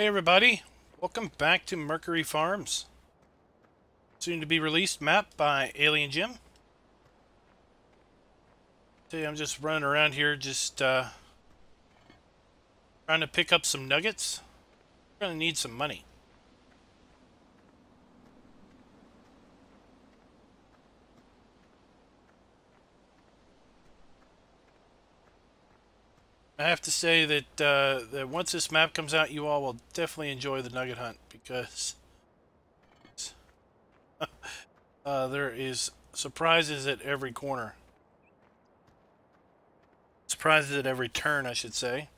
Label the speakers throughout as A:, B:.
A: Hey everybody, welcome back to Mercury Farms. Soon to be released map by Alien Jim. Today I'm just running around here just trying to pick up some nuggets. We're gonna need some money. I have to say that once this map comes out, you all will definitely enjoy the nugget hunt because there is surprises at every corner. Surprises at every turn, I should say.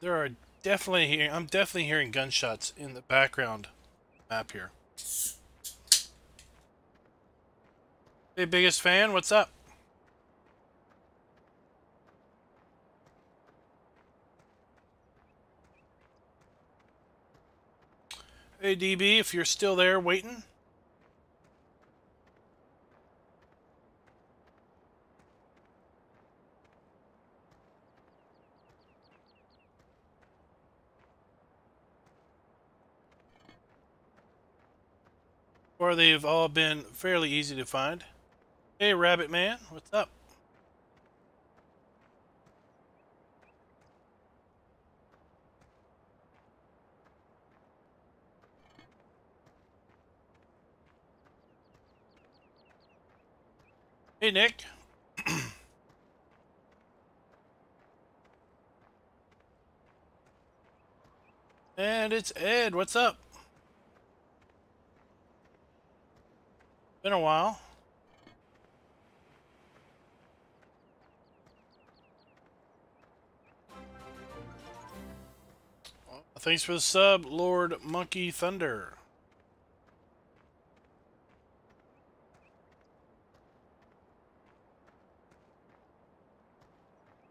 A: There are I'm definitely hearing gunshots in the background map here. Hey, biggest fan, what's up? Hey, DB, if you're still there waiting. Or they've all been fairly easy to find. Hey, Rabbit Man, what's up? Hey, Nick. And it's Ed, what's up? Been a while. Well, thanks for the sub, Lord Monkey Thunder.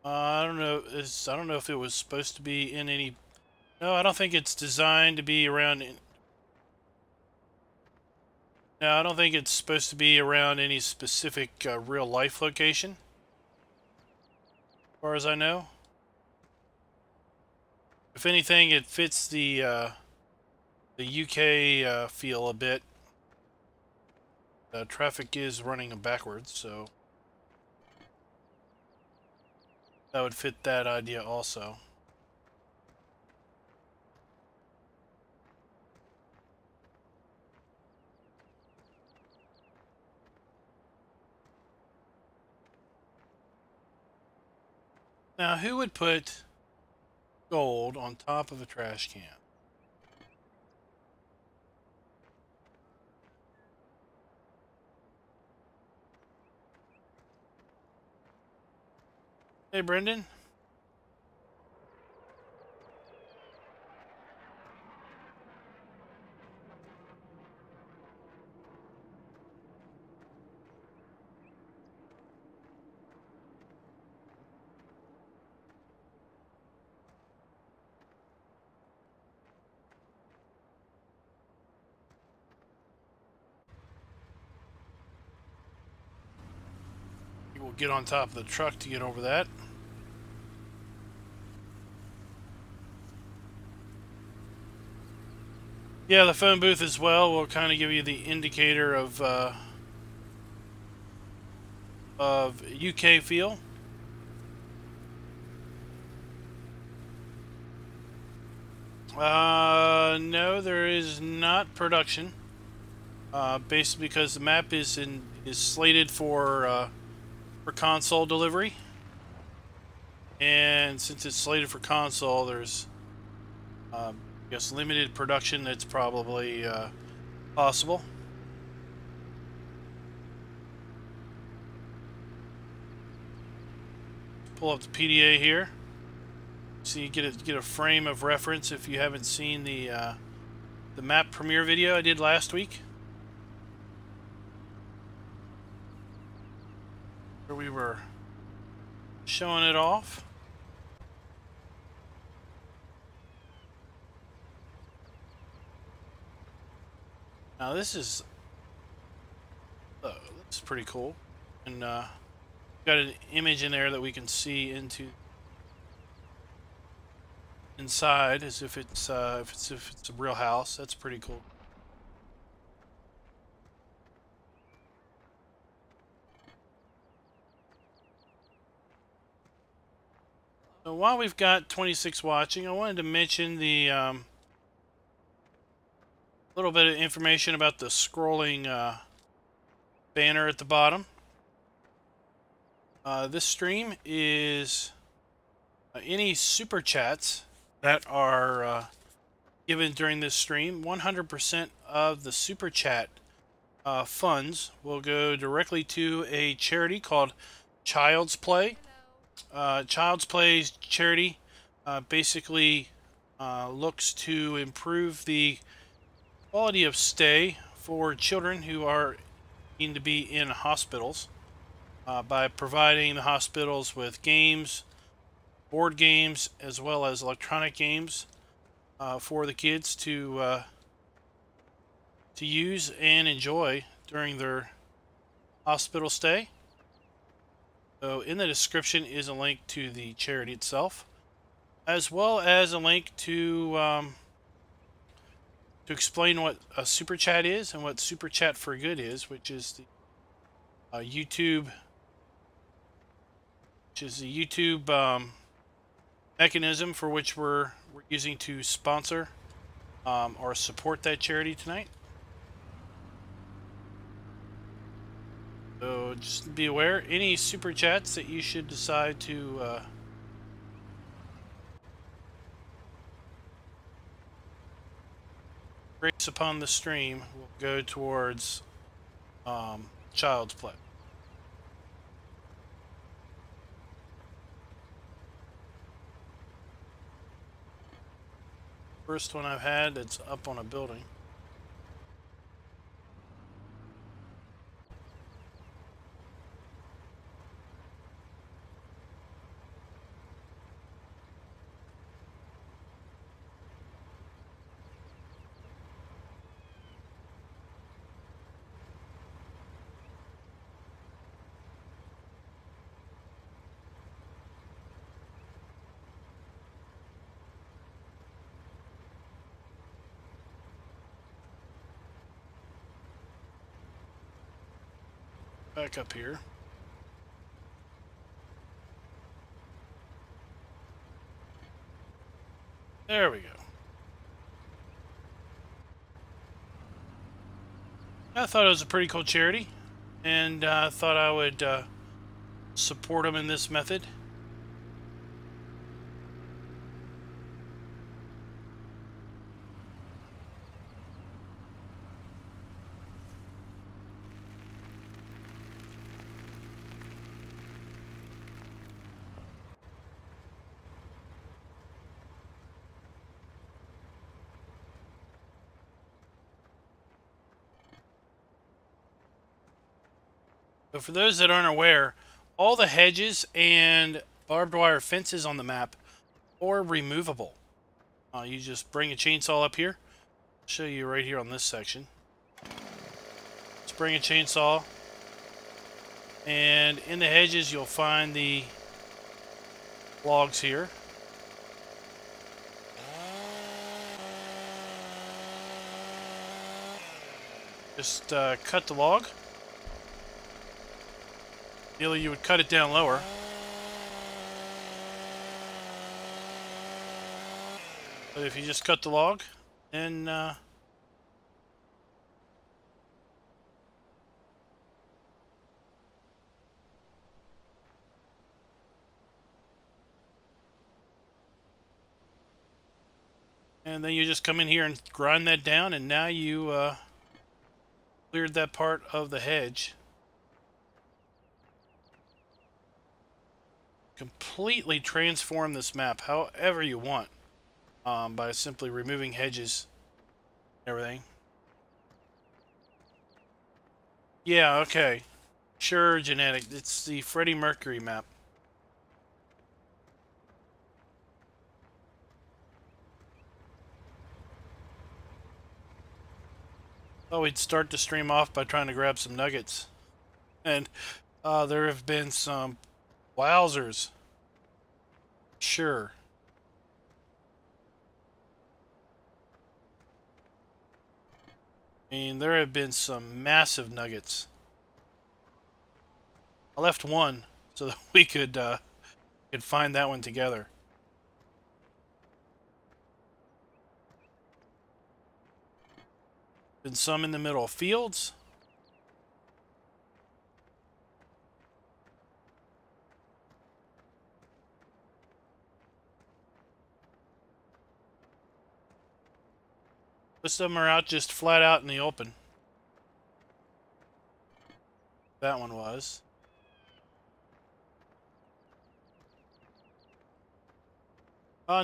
A: I don't know. I don't know if it was supposed to be in any. No, I don't think it's designed to be around. No, I don't think it's supposed to be around any specific real life location. As far as I know. If anything, it fits the UK feel a bit. Traffic is running backwards, so that would fit that idea also. Now, who would put gold on top of a trash can? Hey, Brendan. We'll get on top of the truck to get over that. Yeah, the phone booth as well will kind of give you the indicator of UK feel. No, there is not production. Basically, because the map is slated for console delivery, and since it's slated for console, there's I guess limited production that's probably possible. Pull up the PDA here, so you get a frame of reference if you haven't seen the map premiere video I did last week, where we were showing it off. Now this is pretty cool, and got an image in there that we can see inside, as if it's if it's a real house. That's pretty cool. So while we've got 26 watching, I wanted to mention the little bit of information about the scrolling banner at the bottom. This stream is any super chats that are given during this stream. 100% of the super chat funds will go directly to a charity called Child's Play. Child's Play's charity basically looks to improve the quality of stay for children who are needing to be in hospitals by providing the hospitals with games, board games, as well as electronic games for the kids to use and enjoy during their hospital stay. So in the description is a link to the charity itself, as well as a link to explain what a super chat is and what super chat for good is, which is the YouTube mechanism for which we're using to sponsor or support that charity tonight. So just be aware, any super chats that you should decide to grace upon the stream will go towards Child's Play. First one I've had that's up on a building. Back up here. There we go. I thought it was a pretty cool charity, and thought I would support them in this method. So for those that aren't aware, all the hedges and barbed wire fences on the map are removable. You just bring a chainsaw up here. I'll show you right here on this section. Just bring a chainsaw, and in the hedges you'll find the logs here. Just cut the log. Ideally, you would cut it down lower. But if you just cut the log, then and then you just come in here and grind that down, and now you cleared that part of the hedge. Completely transform this map however you want by simply removing hedges and everything. Yeah, okay. Sure, genetic. It's the Freddie Mercury map. thought we'd start the stream off by trying to grab some nuggets. And there have been some wowzers. Sure. I mean, there have been some massive nuggets. I left one so that we could find that one together. Been some in the middle of fields. Most of them are out just flat out in the open. That one was.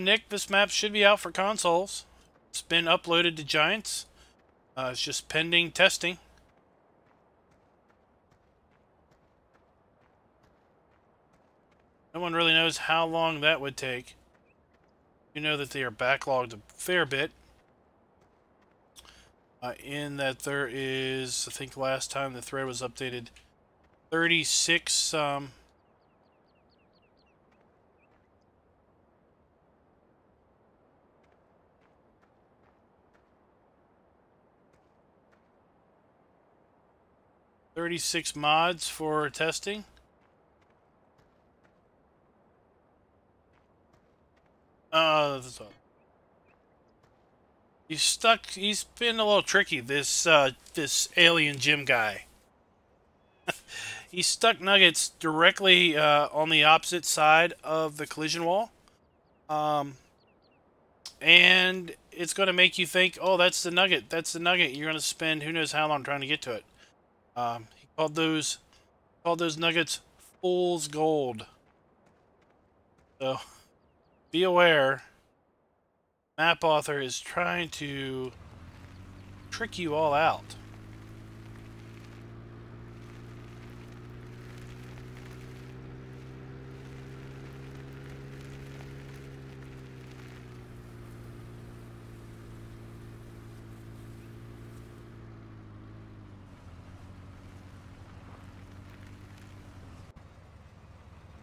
A: Nick, this map should be out for consoles. It's been uploaded to Giants. It's just pending testing. No one really knows how long that would take. You know that they are backlogged a fair bit. In that there is, I think last time the thread was updated, 36 36 mods for testing. That's all. He's been a little tricky, this alien Jim guy. He stuck nuggets directly on the opposite side of the collision wall. And it's going to make you think, oh, that's the nugget. That's the nugget. You're going to spend who knows how long trying to get to it. He called those nuggets fool's gold. So be aware. Map author is trying to trick you all out.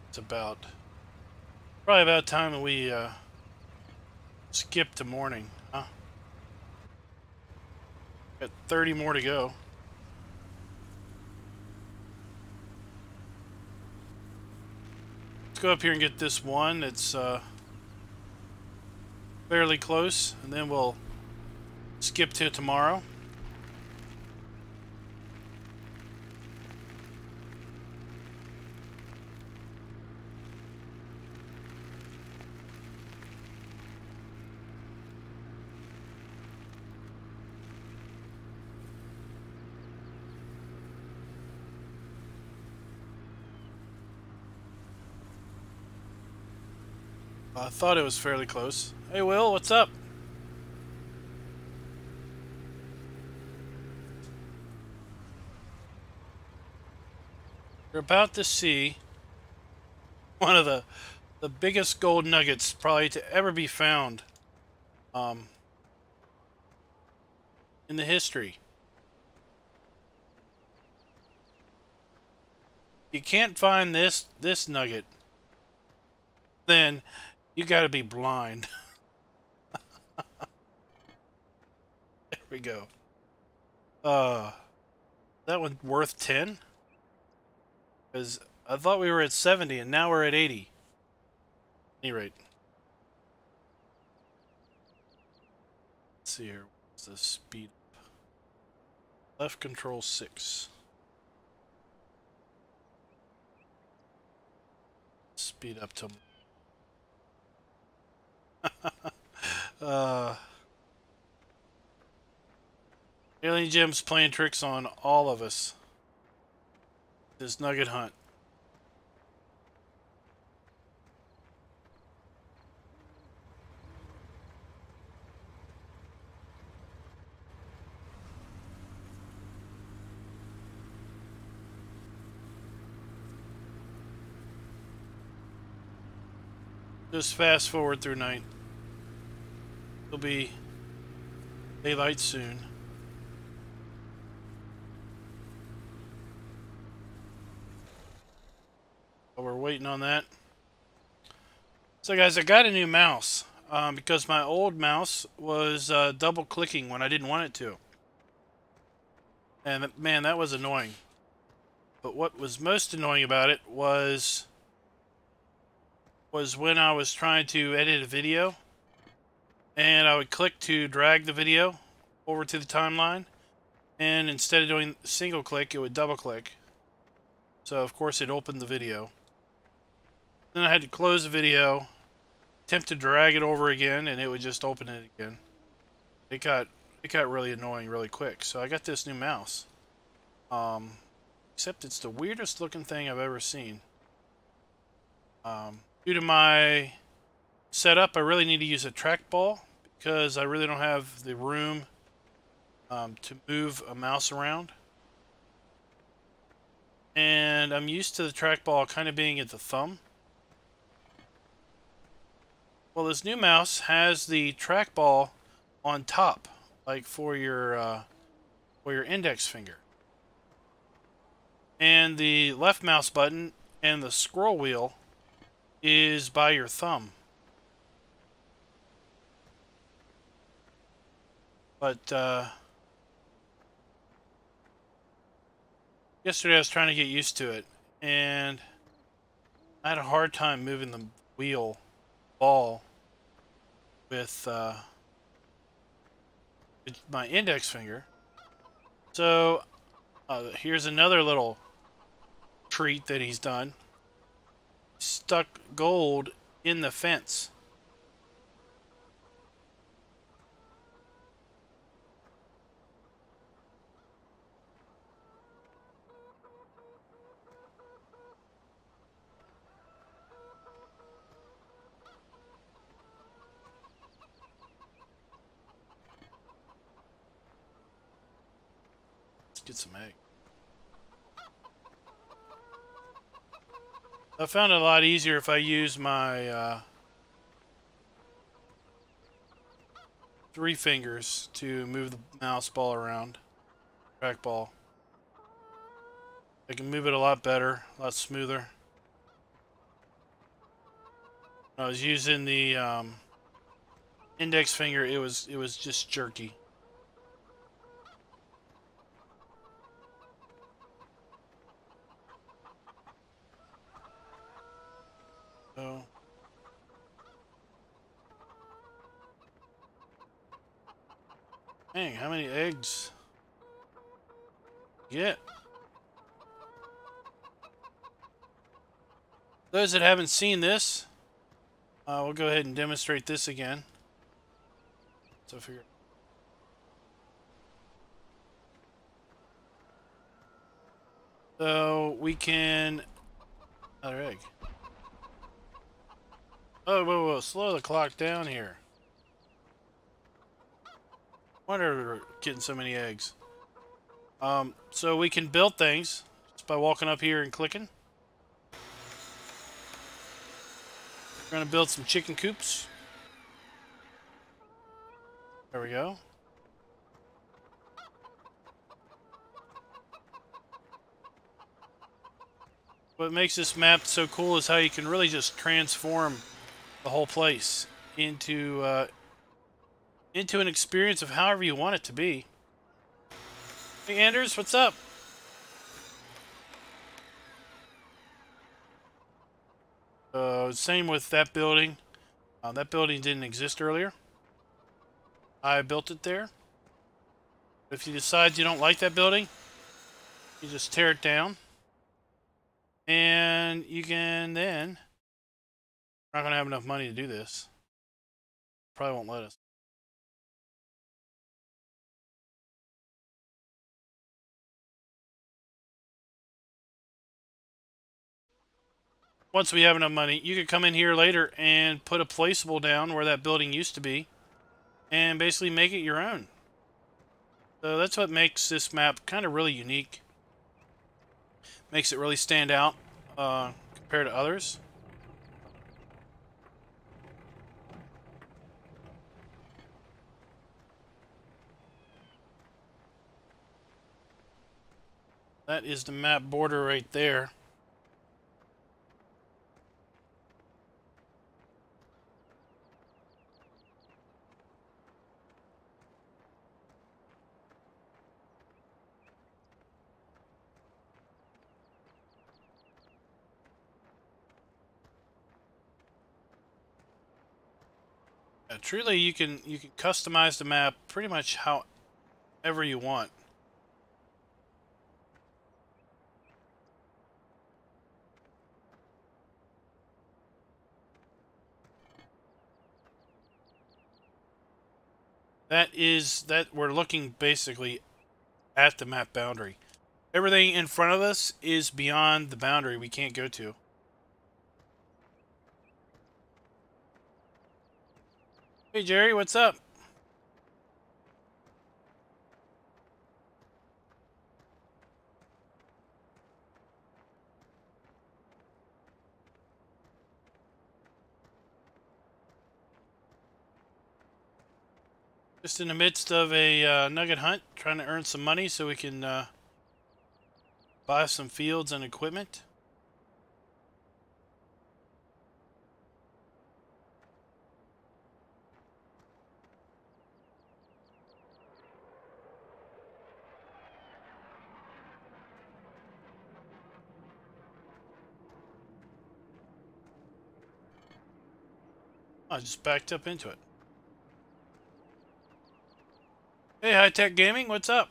A: It's probably about time that we skip to morning, huh? Got 30 more to go. Let's go up here and get this one that's fairly close, and then we'll skip to tomorrow. I thought it was fairly close. Hey, Will, what's up? You're about to see one of the biggest gold nuggets probably to ever be found in the history. You can't find this nugget, then you gotta be blind. There we go. That one worth 10? Because I thought we were at 70 and now we're at 80. At any rate. Let's see here. What's the speed? Left control 6. Speed up to Alien Jim's playing tricks on all of us. This nugget hunt. Just fast forward through night. It'll be daylight soon. waiting on that. So guys, I got a new mouse because my old mouse was double clicking when I didn't want it to. And man, that was annoying. But what was most annoying about it was when I was trying to edit a video and I would click to drag the video over to the timeline, and instead of doing single click, it would double click. So of course it opened the video. Then I had to close the video, attempt to drag it over again, and it would just open it again. It got really annoying really quick. So I got this new mouse. Except it's the weirdest looking thing I've ever seen. Due to my setup, I really need to use a trackball because I really don't have the room to move a mouse around. And I'm used to the trackball kind of being at the thumb. Well, this new mouse has the trackball on top, like for your index finger. And the left mouse button and the scroll wheel is by your thumb. But yesterday I was trying to get used to it, and I had a hard time moving the ball with my index finger. So here's another little treat that he's done. Stuck gold in the fence. Let's get some egg. I found it a lot easier if I use my 3 fingers to move the mouse ball around. Trackball. I can move it a lot better, a lot smoother. When I was using the index finger, it was just jerky. So dang, how many eggs? Yeah. Those that haven't seen this, we'll go ahead and demonstrate this again. So figure. So we can another egg. Oh, whoa, slow the clock down here. Wonder we're getting so many eggs. So we can build things just by walking up here and clicking. We're gonna build some chicken coops. There we go. What makes this map so cool is how you can really just transform the whole place into an experience of however you want it to be. Hey Anders, what's up? Same with that building. That building didn't exist earlier. I built it there. If you decide you don't like that building, you just tear it down. And you can then... We're not going to have enough money to do this. Probably won't let us. Once we have enough money, you could come in here later and put a placeable down where that building used to be and basically make it your own. So that's what makes this map kind of really unique. Makes it really stand out compared to others. That is the map border right there. Truly, you can customize the map pretty much however you want. That we're looking basically at the map boundary. Everything in front of us is beyond the boundary we can't go to. Hey Jerry, what's up? Just in the midst of a nugget hunt, trying to earn some money so we can buy some fields and equipment. I just backed up into it. Hey, High Tech Gaming, what's up?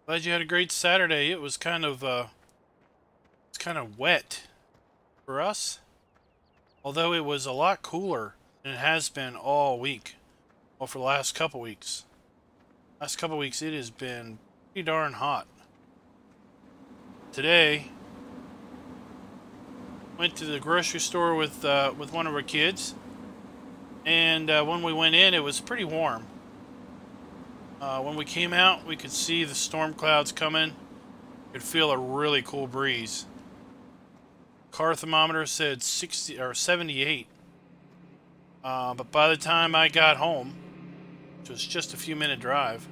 A: Glad you had a great Saturday. It was kind of wet for us, although it was a lot cooler than it has been all week. Well, for the last couple weeks. Last couple weeks, it has been pretty darn hot. Today, went to the grocery store with one of our kids, and when we went in, it was pretty warm. When we came out, we could see the storm clouds coming. Could feel a really cool breeze. Car thermometer said 60 or 78. But by the time I got home, which was just a few minute drive,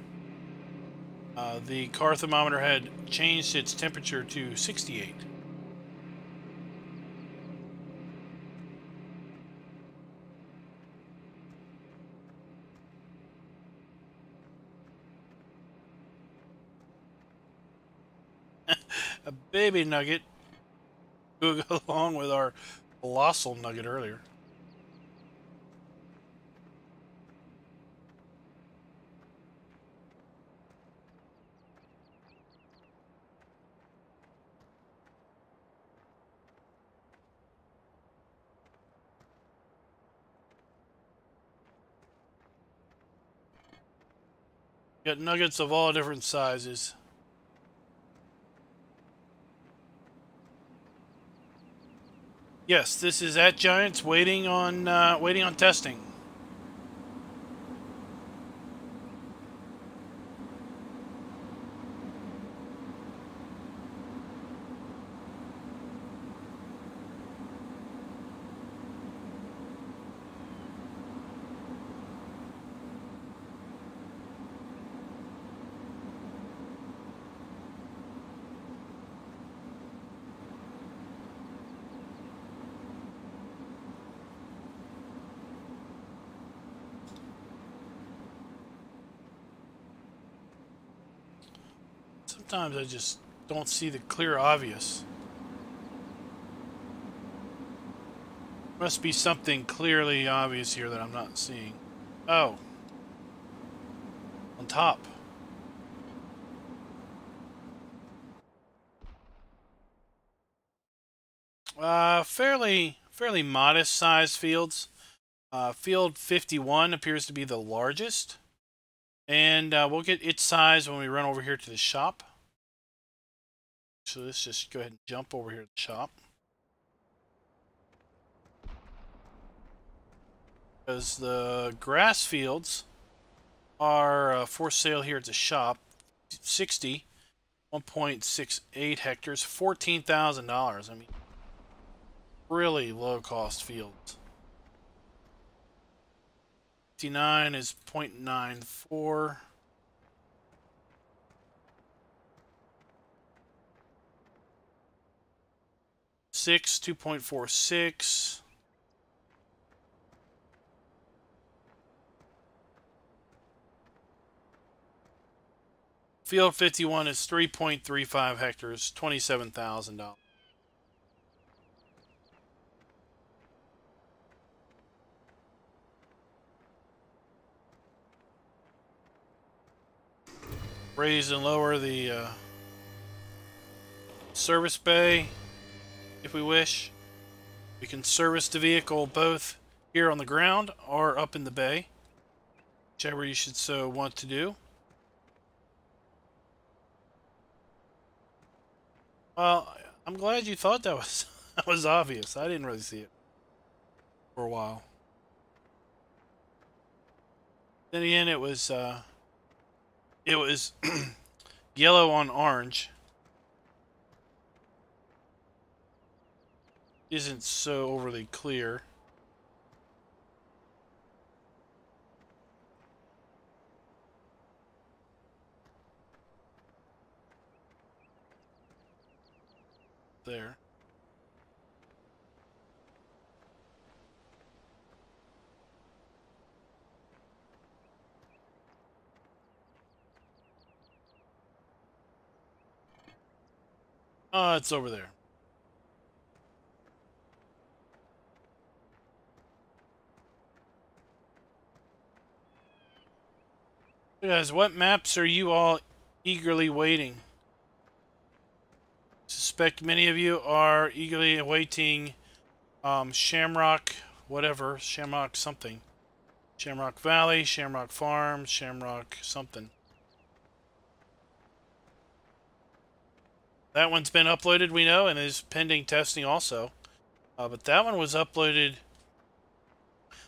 A: the car thermometer had changed its temperature to 68. A baby nugget to go along with our colossal nugget earlier. Got nuggets of all different sizes. Yes, this is at Giants waiting on testing. Sometimes I just don't see the clear obvious. Must be something clearly obvious here that I'm not seeing. Oh. On top. Fairly modest sized fields. Field 51 appears to be the largest. And we'll get its size when we run over here to the shop. So let's just go ahead and jump over here to the shop. Because the grass fields are for sale here at the shop. 60, 1.68 hectares, $14,000. I mean, really low cost fields. 59 is 0.94. Six, 2.46. Field 51 is 3.35 hectares, $27,000. Raise and lower the service bay if we wish. We can service the vehicle both here on the ground or up in the bay, whichever you should so want to do. Well, I'm glad you thought that was that was obvious. I didn't really see it for a while. Then again, it was yellow on orange. Isn't so overly clear. There. It's over there. Guys, what maps are you all eagerly waiting? Suspect many of you are eagerly awaiting Shamrock, whatever, Shamrock something. Shamrock Valley, Shamrock Farms, Shamrock something. That one's been uploaded, we know, and is pending testing also. But that one was uploaded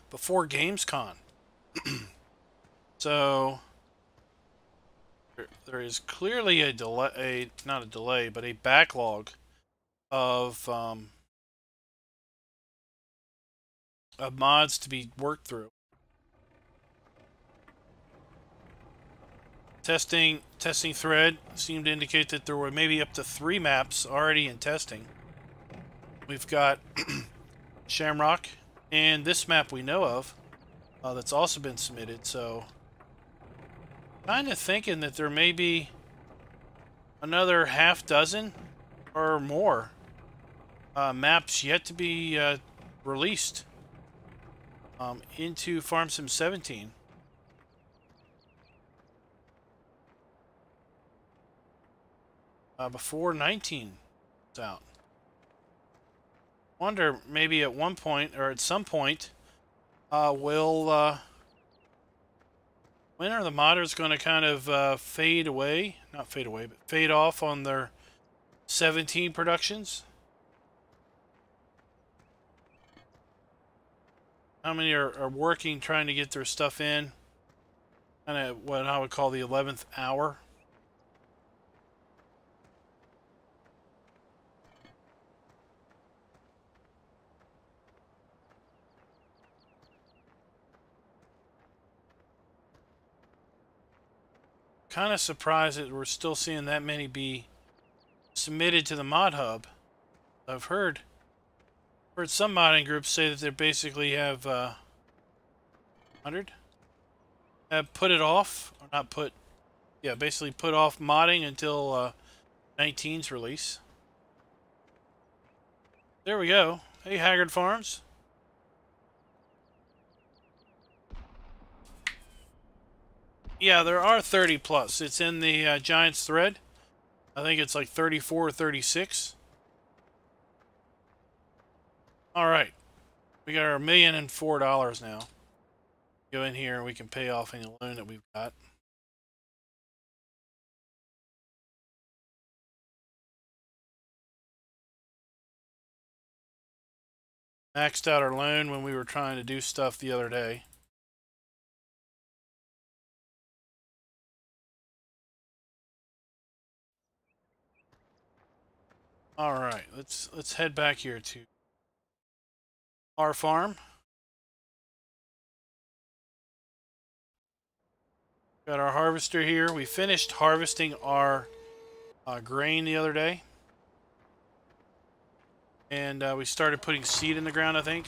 A: before Gamescom. So there is clearly a delay, not a delay, but a backlog of mods to be worked through. Testing thread seemed to indicate that there were maybe up to 3 maps already in testing. We've got Shamrock and this map we know of that's also been submitted. So kind of thinking that there may be another half dozen or more maps yet to be released into FS17. Before 19 is out. Wonder maybe at one point or at some point when are the modders going to kind of fade away? Not fade away, but fade off on their 17 productions? How many are working trying to get their stuff in? Kind of what I would call the 11th hour. Kind of surprised that we're still seeing that many be submitted to the mod hub. I've heard some modding groups say that they basically have 100 have put it off, or not put, yeah, basically put off modding until 19's release. There we go. Hey, Haggard Farms. Yeah, there are 30 plus. It's in the Giants thread. I think it's like 34 or 36. All right. We got our $1,004 now. Go in here and we can pay off any loan that we've got. Maxed out our loan when we were trying to do stuff the other day. All right, let's head back here to our farm. Got our harvester here. We finished harvesting our grain the other day. And we started putting seed in the ground, I think.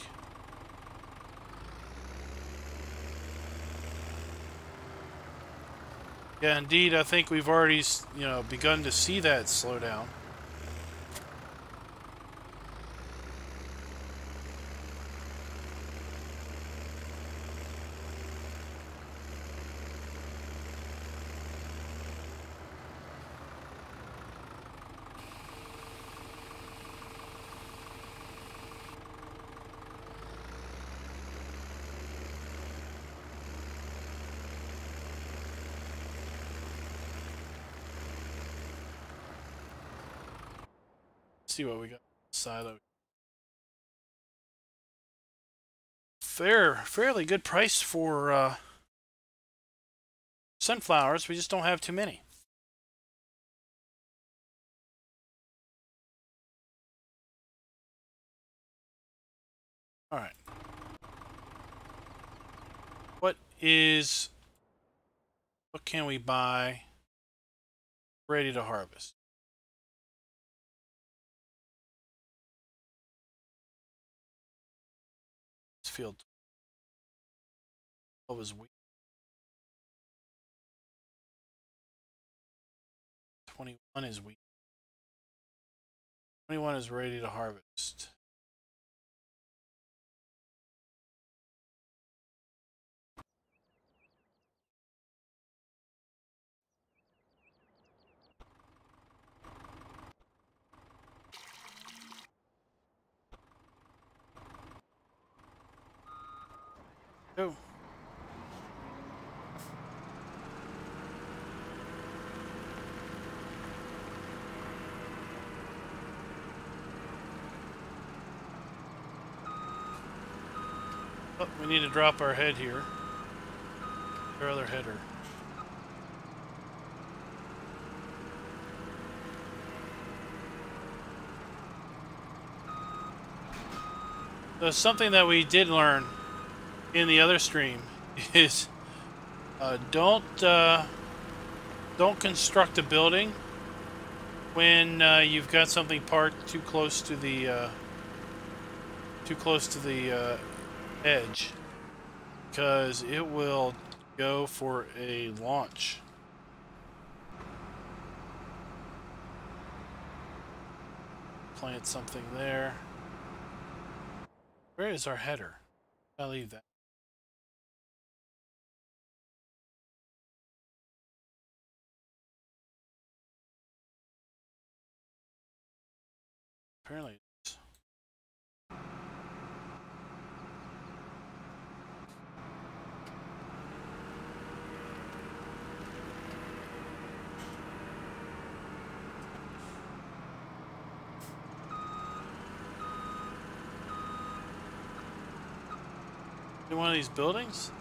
A: Yeah, indeed, I think we've already, begun to see that slow down. See what we got. Silo. Fairly good price for sunflowers. We just don't have too many. All right. What can we buy ready to harvest? This field 12 is wheat. 21 is wheat. 21 is ready to harvest. Go. Oh, we need to drop our head here. Our other header. So something that we did learn in the other stream is don't construct a building when you've got something parked too close to the edge, because it will go for a launch. Plant something there. Where is our header? I'll leave that. Apparently it's... in one of these buildings?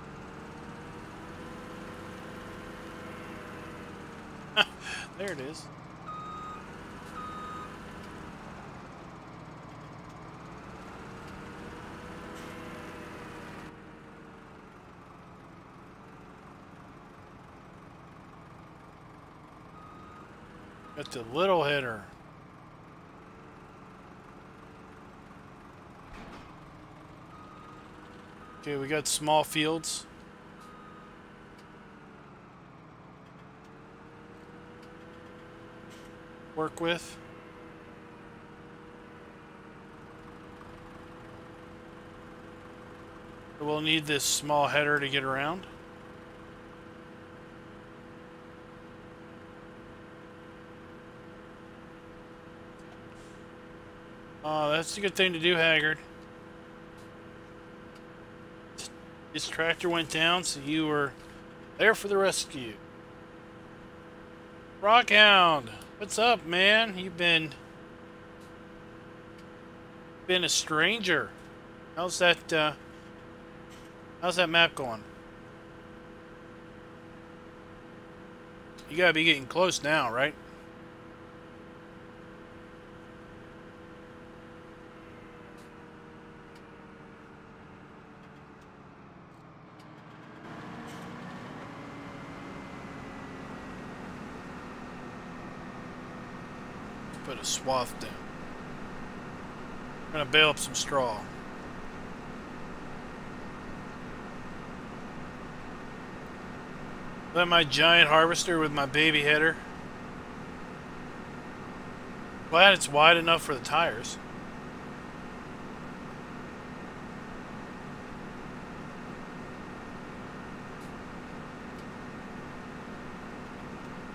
A: There it is. Got the little header. Okay, we got small fields. Work with. We'll need this small header to get around. Oh, that's a good thing to do, Haggard. This tractor went down, so you were there for the rescue. Rockhound, what's up, man? You've been a stranger. How's that map going? You gotta be getting close now, right? Put a swath down. I'm gonna bale up some straw. That my giant harvester with my baby header. Glad it's wide enough for the tires.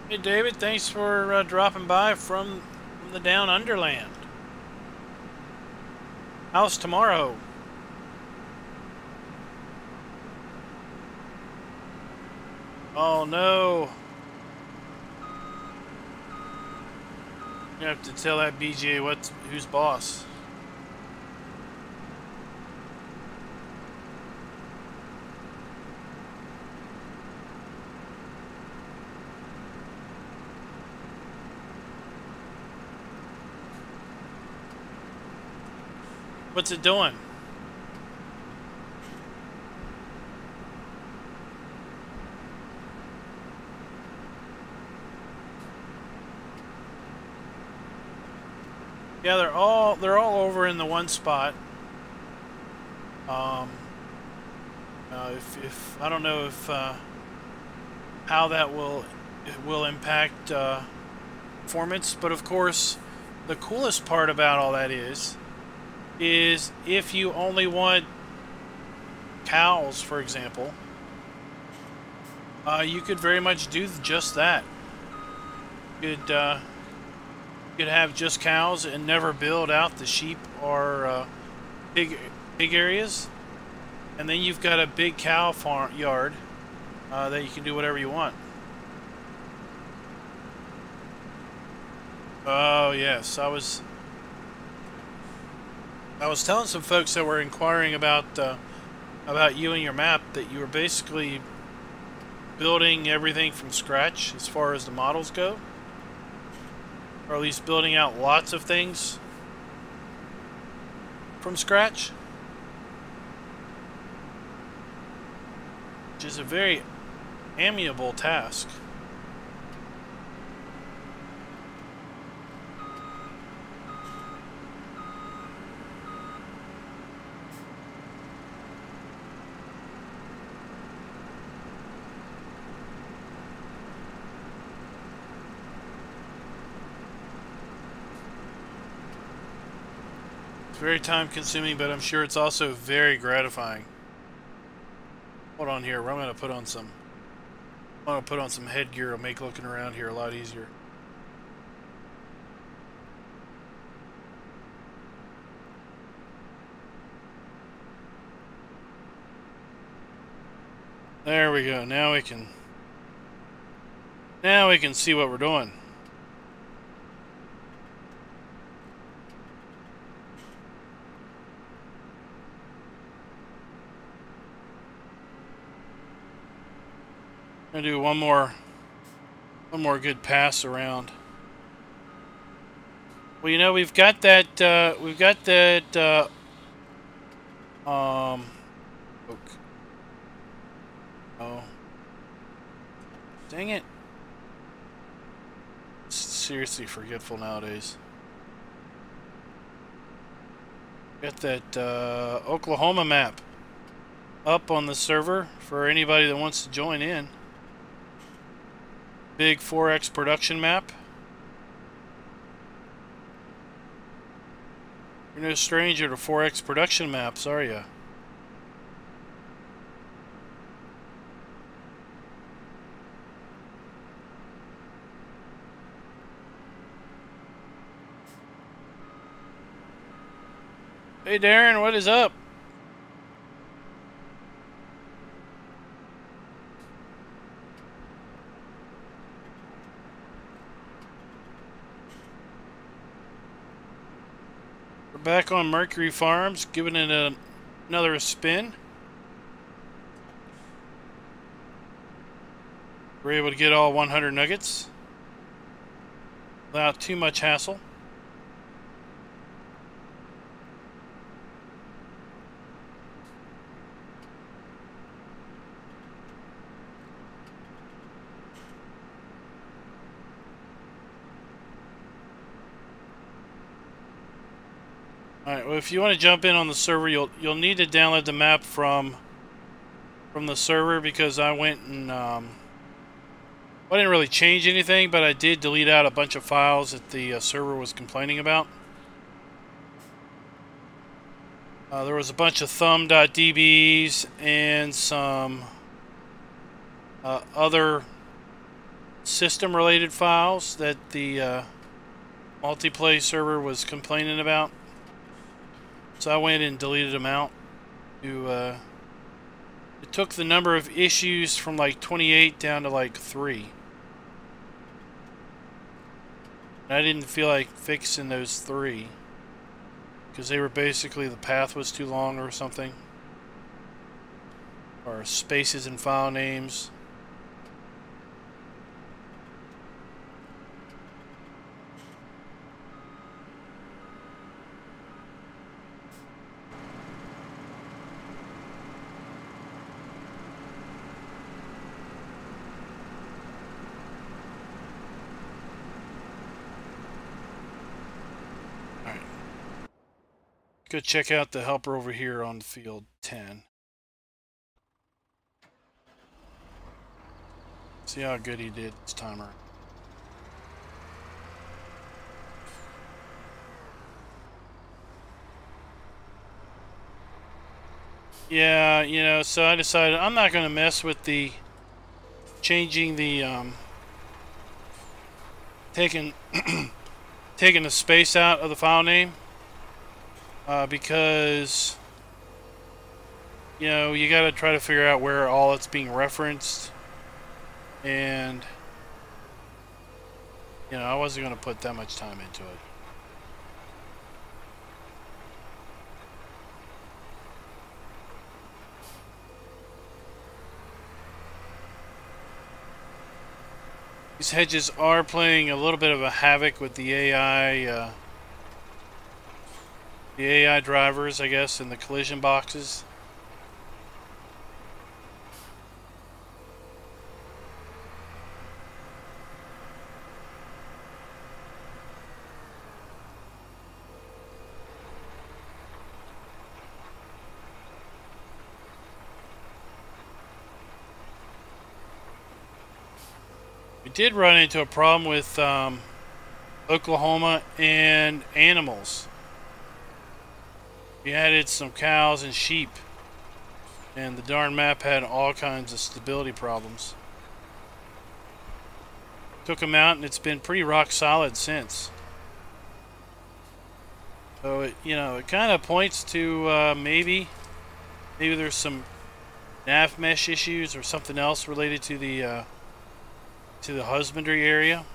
A: Hey David, thanks for dropping by from the down underland. How's tomorrow? Oh no. You have to tell that BGA who's boss. What's it doing? Yeah, they're all over in the one spot. If I don't know if how that will impact performance, but of course, the coolest part about all that is if you only want cows, for example, you could very much do just that. You could have just cows and never build out the sheep or pig areas, and then you've got a big cow farm yard that you can do whatever you want. Oh yes, I was telling some folks that were inquiring about you and your map that you were basically building everything from scratch as far as the models go, or at least building out lots of things from scratch, which is a very amiable task. Very time consuming, but I'm sure it's also very gratifying. Hold on here, I'm gonna put on some headgear. It'll make looking around here a lot easier. There we go. Now we can see what we're doing. I'm gonna do one more good pass around. Well, you know, we've got that oak. Oh, dang it! Seriously forgetful nowadays. Got that Oklahoma map up on the server for anybody that wants to join in. Big 4X production map. You're no stranger to 4X production maps, are you? Hey Darren, what is up? Back on Mercury Farms, giving it another spin. We're able to get all 100 nuggets without too much hassle. Alright, well, if you want to jump in on the server, you'll need to download the map from the server, because I went and I didn't really change anything, but I did delete out a bunch of files that the server was complaining about. There was a bunch of thumb.dbs and some other system-related files that the multiplayer server was complaining about. So I went and deleted them out. It took the number of issues from like 28 down to like 3. And I didn't feel like fixing those 3 because they were basically, the path was too long or something, or spaces in file names. Go check out the helper over here on field 10. See how good he did this timer. Yeah, you know, so I decided I'm not going to mess with the changing the taking taking the space out of the file name. Because, you know, you got to try to figure out where all it's being referenced, and, you know, I wasn't going to put that much time into it. These hedges are playing a little bit of a havoc with the AI drivers, I guess, in the collision boxes. We did run into a problem with Oklahoma and animals. We added some cows and sheep, and the darn map had all kinds of stability problems. Took them out, and it's been pretty rock solid since. So it, you know, it kind of points to maybe there's some nav mesh issues or something else related to the husbandry area.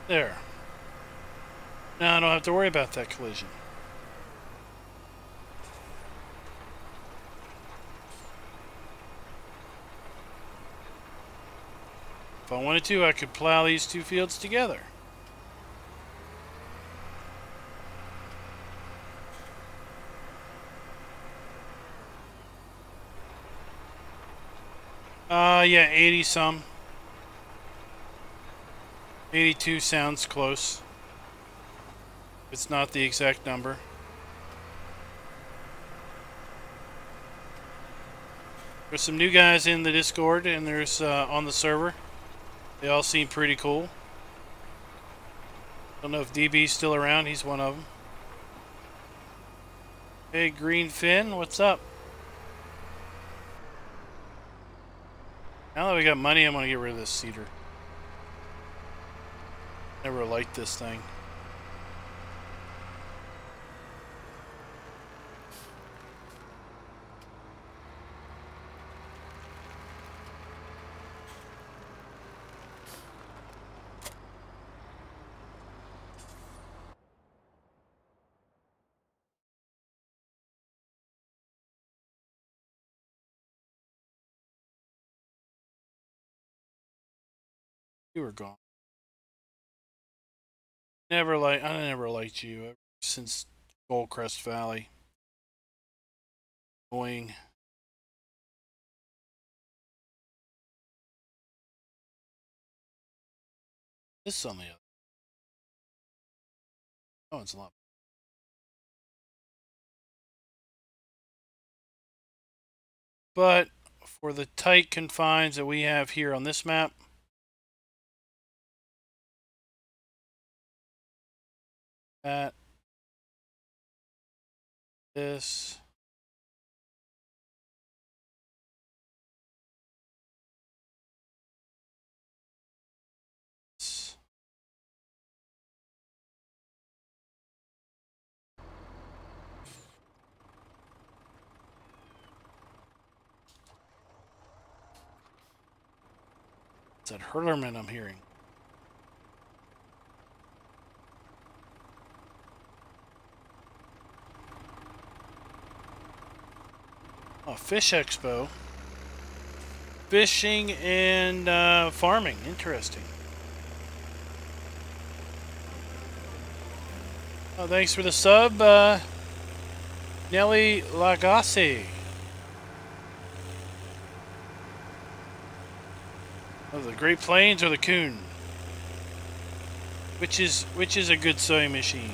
A: There. Now I don't have to worry about that collision. If I wanted to, I could plow these two fields together. Yeah, 80 some. 82 sounds close. It's not the exact number. There's some new guys in the Discord, and there's on the server. They all seem pretty cool. Don't know if DB's still around. He's one of them. Hey, Green Finn, what's up? Now that we got money, I'm gonna get rid of this cedar. Never liked this thing. You were gone. I never liked you ever since Goldcrest Valley. Annoying. This is on the other. Oh, it's a lot. But for the tight confines that we have here on this map, that, this, this. It's that Hurlerman I'm hearing. Oh, Fish Expo. Fishing and farming. Interesting. Oh, thanks for the sub, Nelly Lagasse. Oh, the Great Plains or the Coon? Which is a good sewing machine?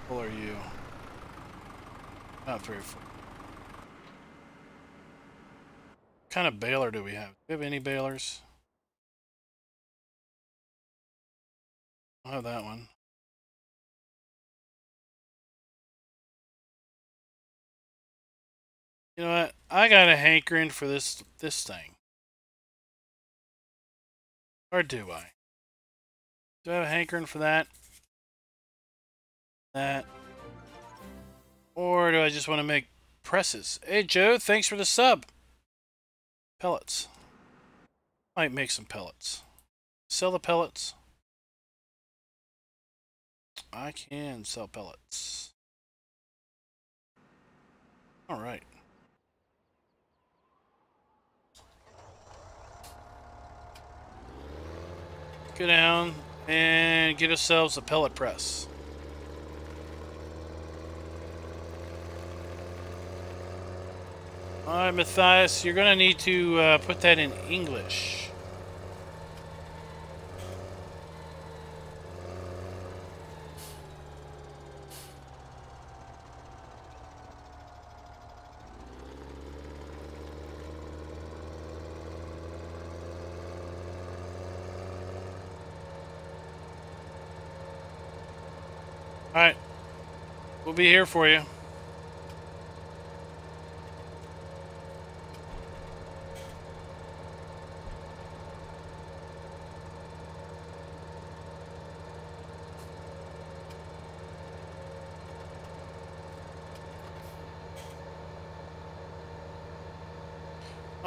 A: Full are you? Not very full. What kind of baler do we have? Do we have any balers? I don't have that one. You know what? I got a hankering for this thing. Or do I? Do I have a hankering for that? That? Or do I just want to make presses? Hey Joe, thanks for the sub. Pellets. Might make some pellets. Sell the pellets. I can sell pellets. Alright. Go down and get ourselves a pellet press. Alright, Matthias, you're going to need to put that in English. Alright. We'll be here for you.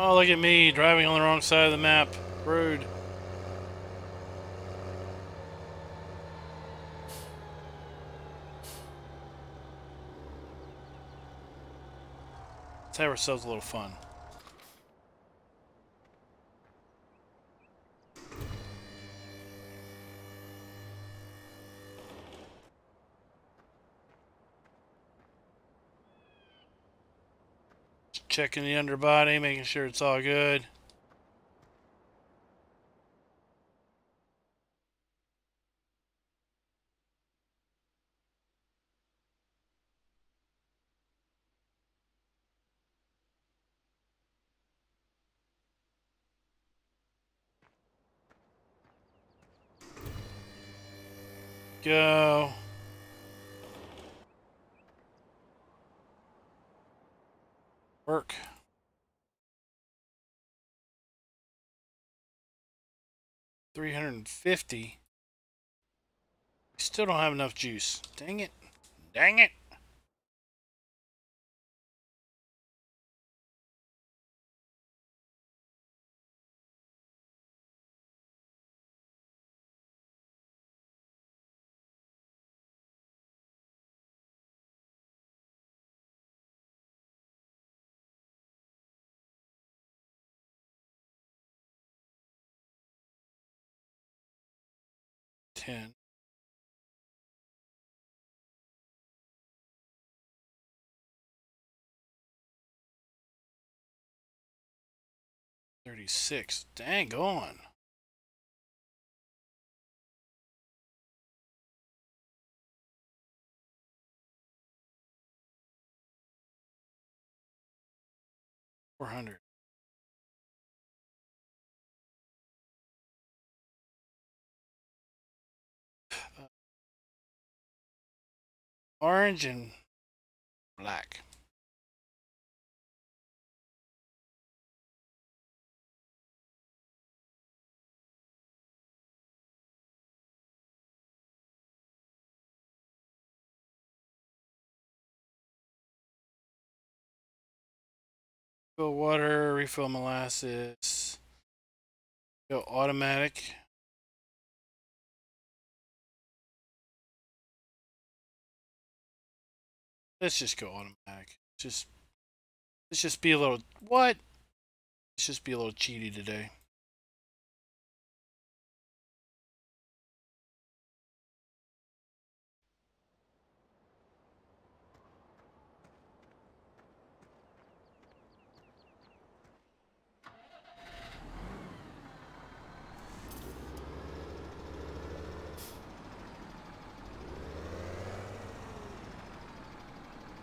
A: Oh, look at me driving on the wrong side of the map. Rude. Let's have ourselves a little fun. Checking the underbody, making sure it's all good. go. Work. $350. Still don't have enough juice. Dang it. Dang it. $10. 36. Dang on. $400. Orange and black. Refill water, refill molasses. Go automatic. Let's just go automatic. Let's just be a little what? Let's just be a little cheaty today.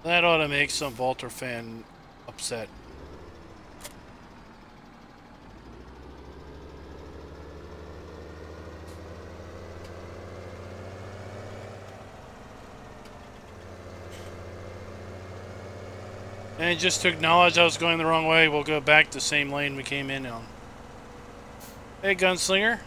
A: That ought to make some Volter fan upset. And just to acknowledge I was going the wrong way, we'll go back the same lane we came in on. Hey, gunslinger.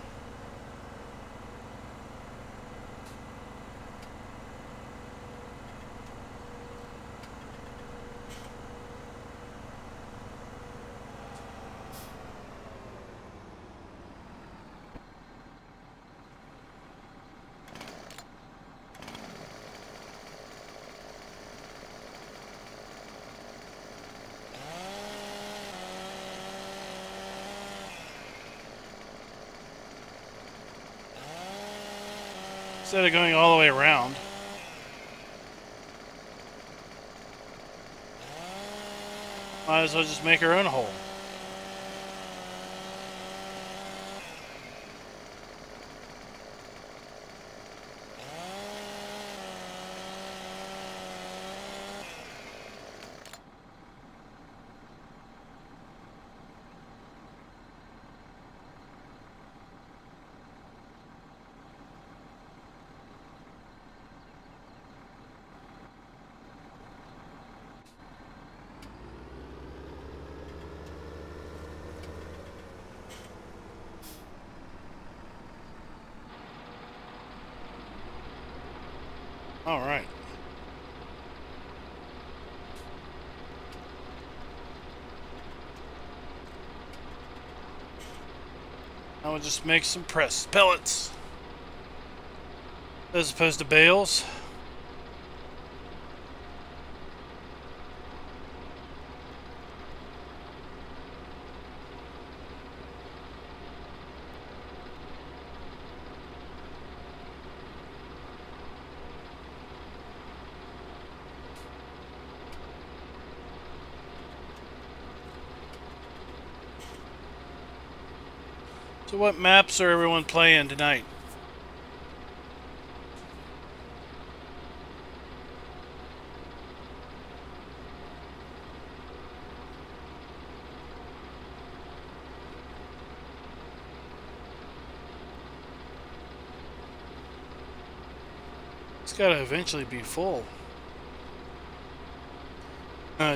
A: Instead of going all the way around. Might as well just make our own hole. All right. Now we'll just make some pressed pellets as opposed to bales. So what maps are everyone playing tonight? It's got to eventually be full.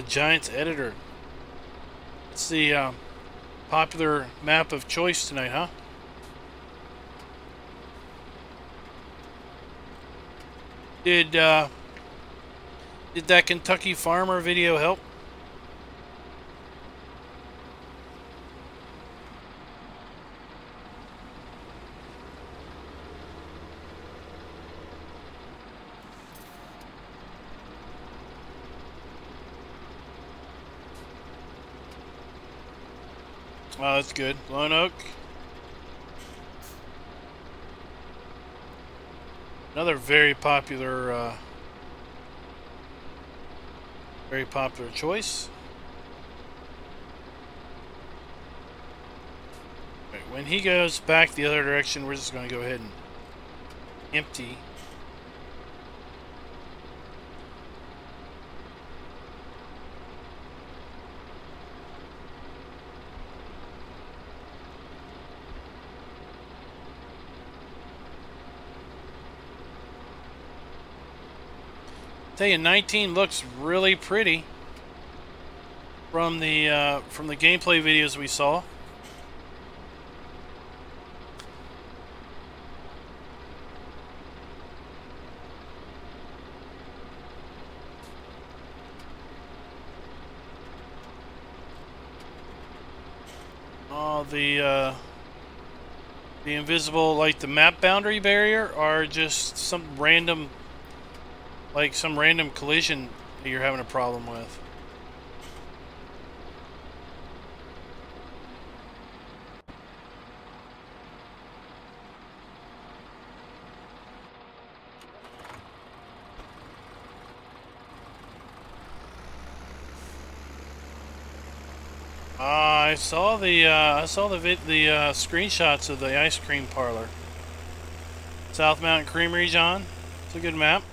A: Giants editor. It's the popular map of choice tonight, huh? Did that Kentucky farmer video help? Oh, that's good. Lone Oak. Another very popular choice. Right, when he goes back the other direction, we're just going to go ahead and empty. Tell you, 19 looks really pretty from the gameplay videos we saw. Oh, the invisible, like the map boundary barrier, are just some random. Like some random collision that you're having a problem with. I saw the screenshots of the ice cream parlor. South Mountain Creamery, John. It's a good map.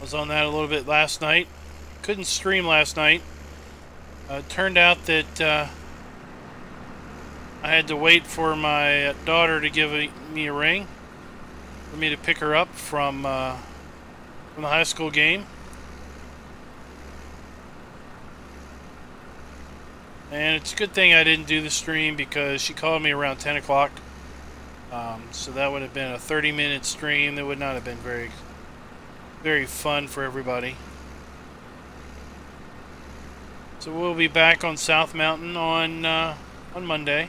A: Was on that a little bit last night. Couldn't stream last night. Turned out that I had to wait for my daughter to give me a ring for me to pick her up from the high school game. And it's a good thing I didn't do the stream because she called me around 10 o'clock. So that would have been a 30-minute stream. That would not have been very fun for everybody. So we'll be back on South Mountain on Monday.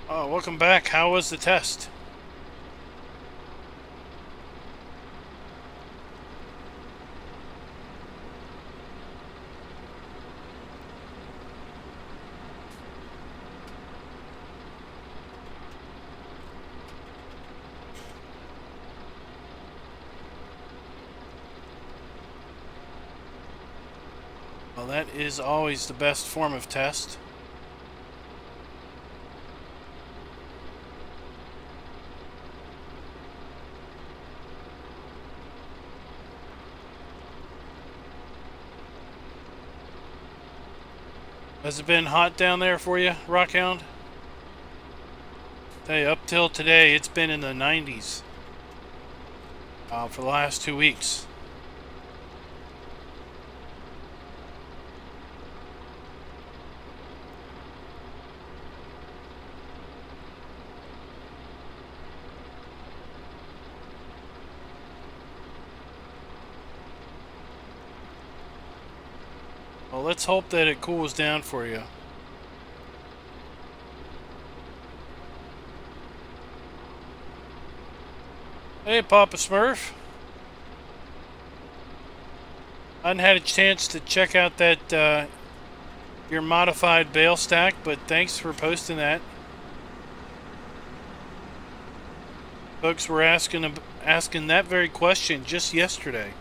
A: Oh, welcome back. How was the test? Well, that is always the best form of test. Has it been hot down there for you, Rockhound? Hey, up till today, it's been in the 90s for the last 2 weeks. Well, let's hope that it cools down for you. Hey, Papa Smurf. I hadn't had a chance to check out that your modified bale stack, but thanks for posting that. Folks were asking that very question just yesterday.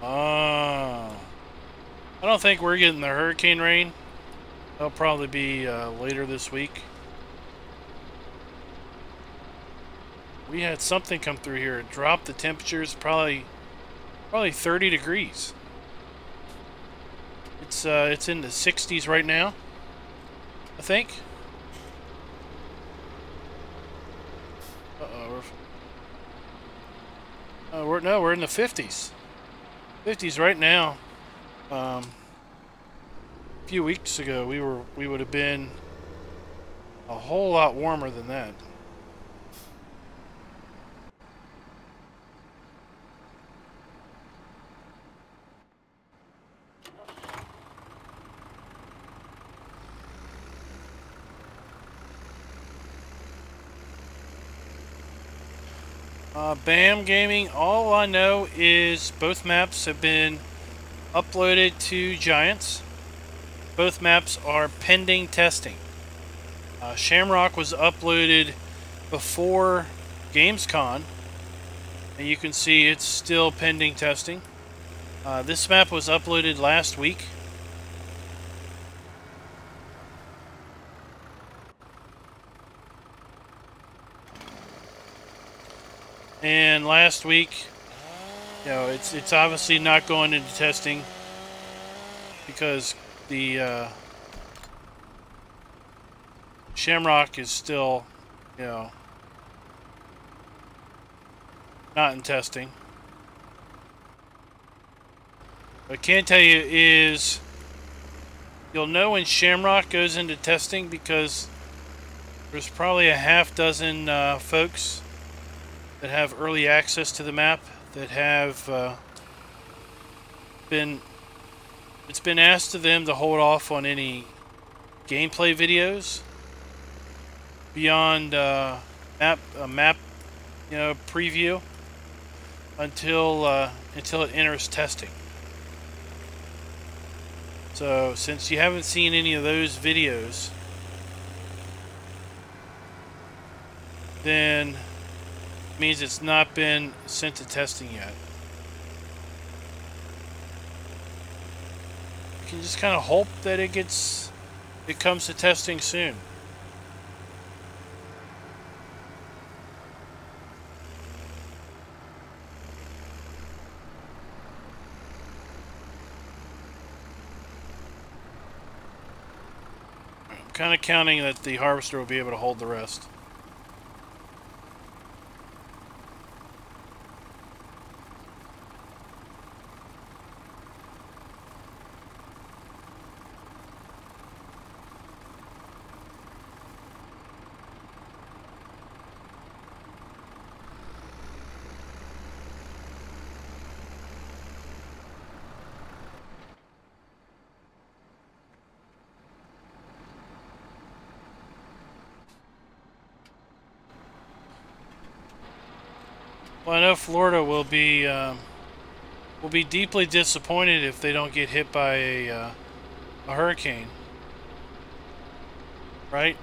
A: I don't think we're getting the hurricane rain. That'll probably be later this week. We had something come through here. It dropped the temperatures probably 30 degrees. It's in the 60s right now, I think. We're in the 50s. 50s right now. A few weeks ago, we would have been a whole lot warmer than that. BAM Gaming, all I know is both maps have been uploaded to Giants. Both maps are pending testing. Shamrock was uploaded before Gamescom, and you can see it's still pending testing. This map was uploaded last week. And last week, you know, it's obviously not going into testing because the Shamrock is still, you know, not in testing. What I can tell you is you'll know when Shamrock goes into testing because there's probably a half dozen folks that have early access to the map that have it's been asked of them to hold off on any gameplay videos beyond map you know, preview until it enters testing. So since you haven't seen any of those videos, then means it's not been sent to testing yet. You can just kind of hope that it comes to testing soon. I'm kind of counting that the harvester will be able to hold the rest. Well, I know Florida will be deeply disappointed if they don't get hit by a hurricane, right?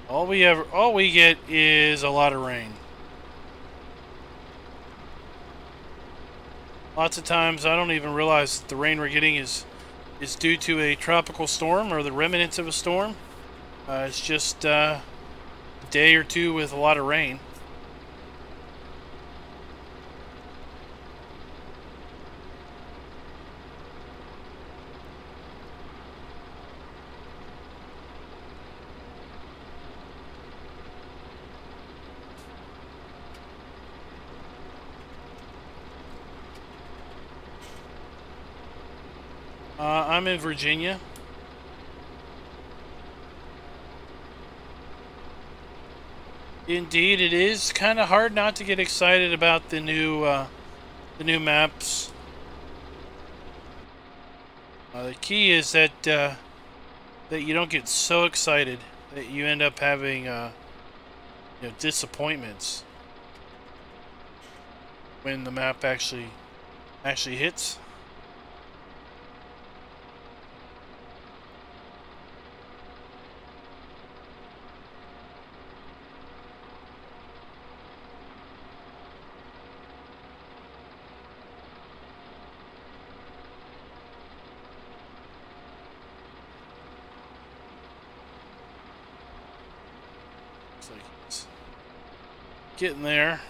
A: All we get is a lot of rain. Lots of times I don't even realize that the rain we're getting is due to a tropical storm or the remnants of a storm. It's just a day or two with a lot of rain. I'm in Virginia. Indeed, it is kind of hard not to get excited about the new maps. The key is that that you don't get so excited that you end up having disappointments when the map actually hits. Looks like it's getting there.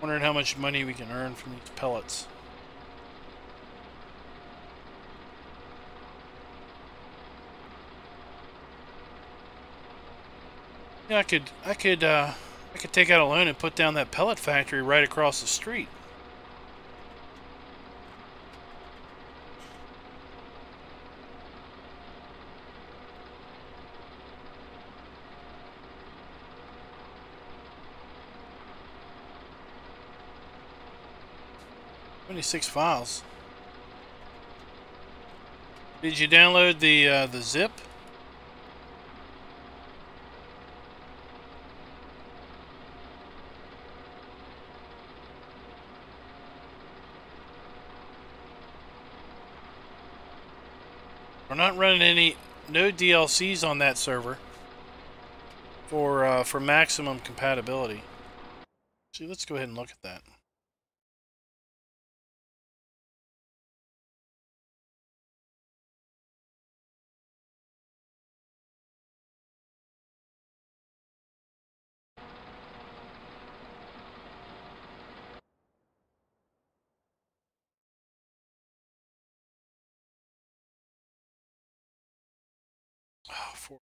A: Wondering how much money we can earn from these pellets. Yeah, I could take out a loan and put down that pellet factory right across the street. "26 files. Did you download the zip? We're not running no DLCs on that server for maximum compatibility. See, let's go ahead and look at that. Oh,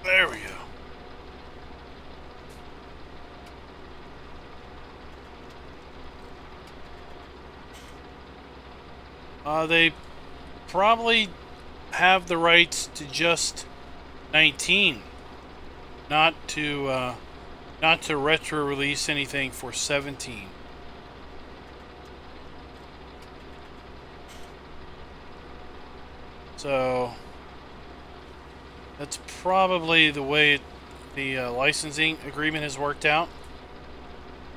A: there we go. They probably have the rights to just 19, not to retro release anything for 17. So that's probably the way the licensing agreement has worked out.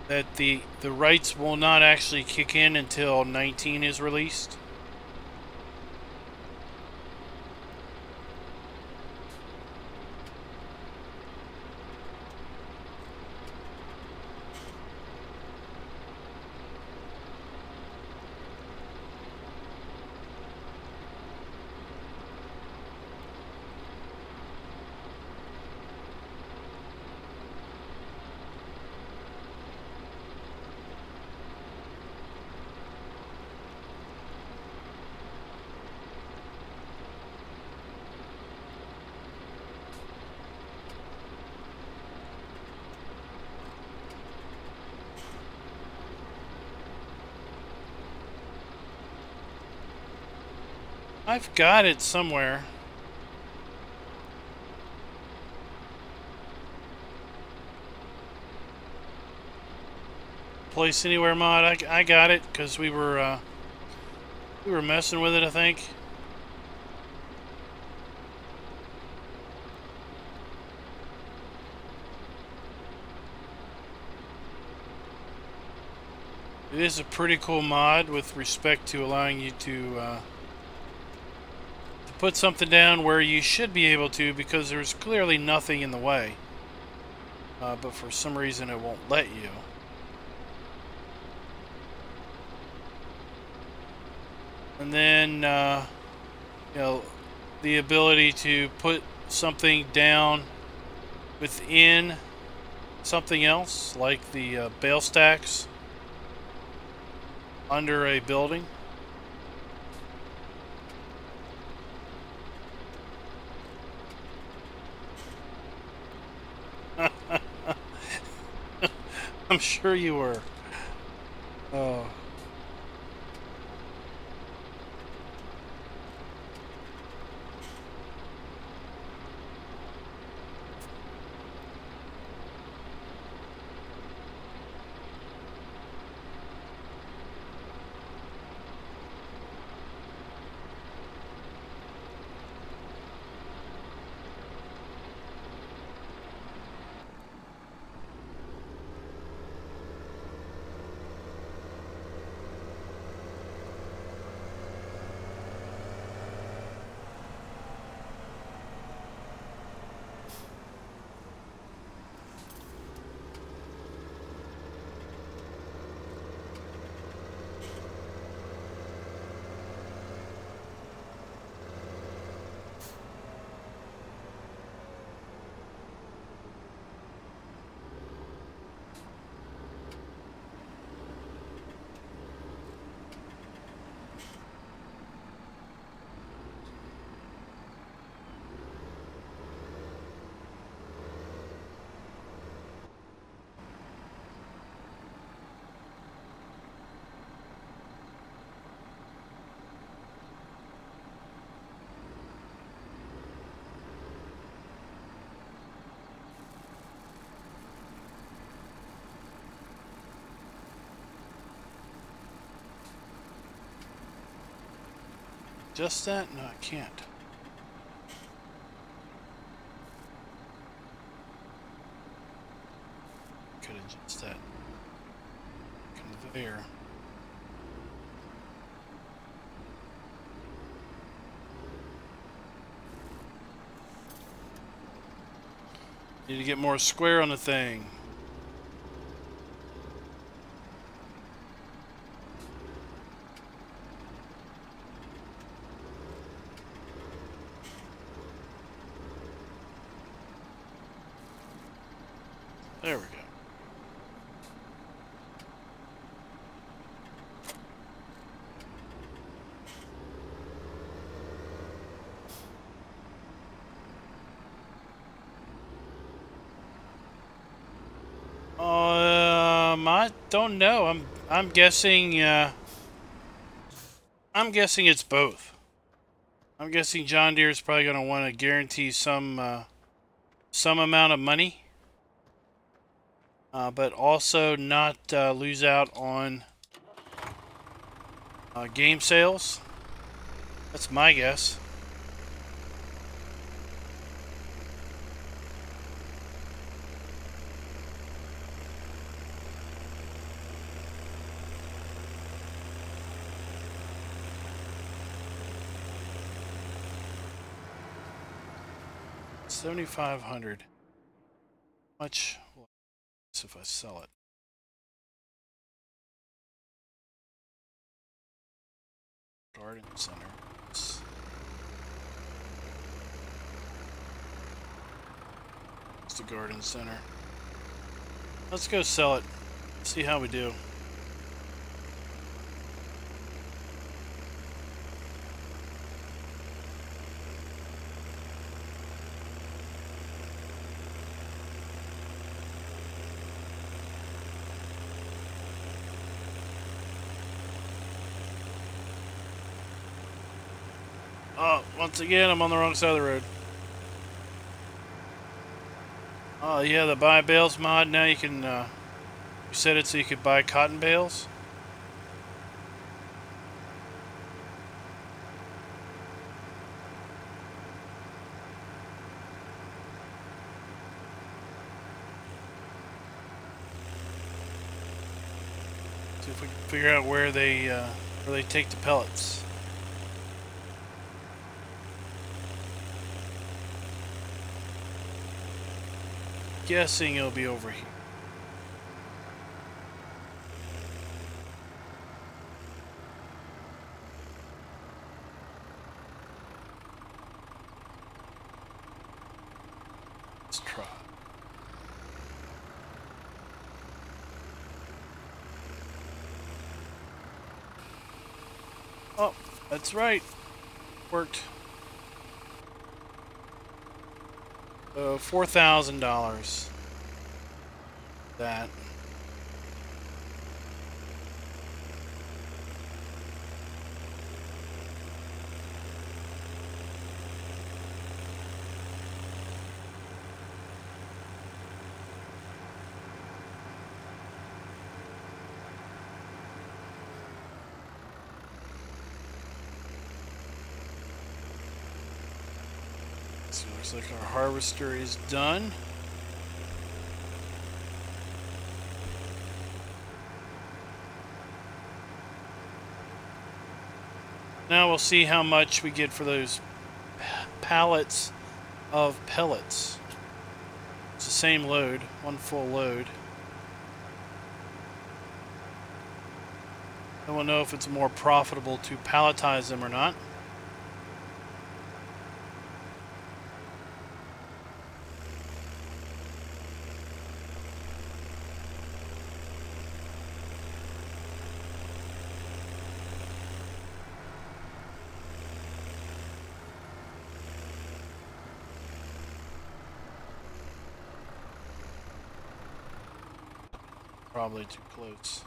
A: That the rights will not actually kick in until 19 is released. I've got it somewhere. Place anywhere mod. I got it because we were messing with it, I think. It is a pretty cool mod with respect to allowing you to put something down where you should be able to, because there's clearly nothing in the way. But for some reason it won't let you. And then, you know, the ability to put something down within something else, like the bale stacks under a building. I'm sure you were. Oh. Just that? No, I can't. Could adjust that conveyor. Need to get more square on the thing. There we go. I don't know. I'm guessing. I'm guessing it's both. I'm guessing John Deere is probably going to want to guarantee some amount of money, but also not lose out on game sales. That's my guess. $7,500. Much if I sell it. Garden center. It's the garden center. Let's go sell it. See how we do. Oh, once again, I'm on the wrong side of the road. Oh, yeah, the buy bales mod. Now you can, you set it so you could buy cotton bales. See if we can figure out where they take the pellets. Guessing it'll be over here. Let's try. Oh, that's right. Worked. $4,000. That. So it looks like our harvester is done. Now we'll see how much we get for those pallets of pellets. It's the same load, one full load. I won't know if it's more profitable to palletize them or not. Probably too close.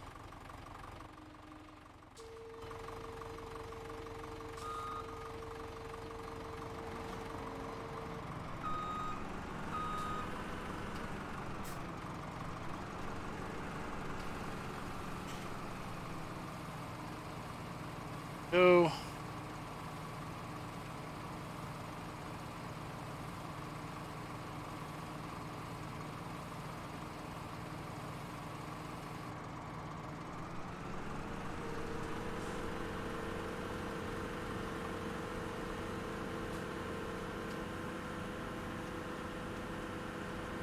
A: Go.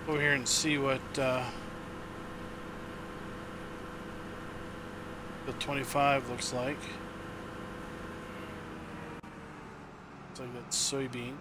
A: Go here and see what the 25 looks like. Looks like that's soybean.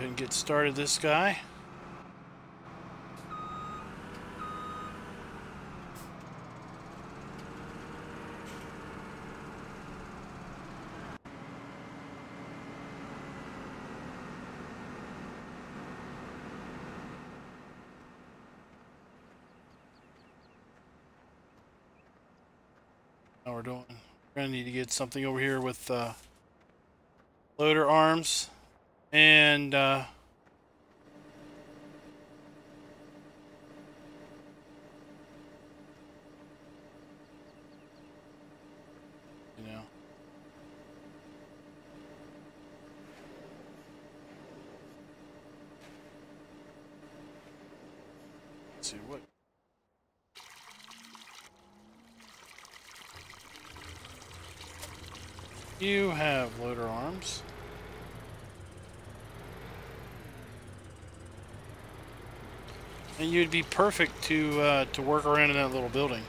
A: And get started this guy. Now we're gonna need to get something over here with loader arms and you know, let's see what. You have loader arms. And you'd be perfect to work around in that little building.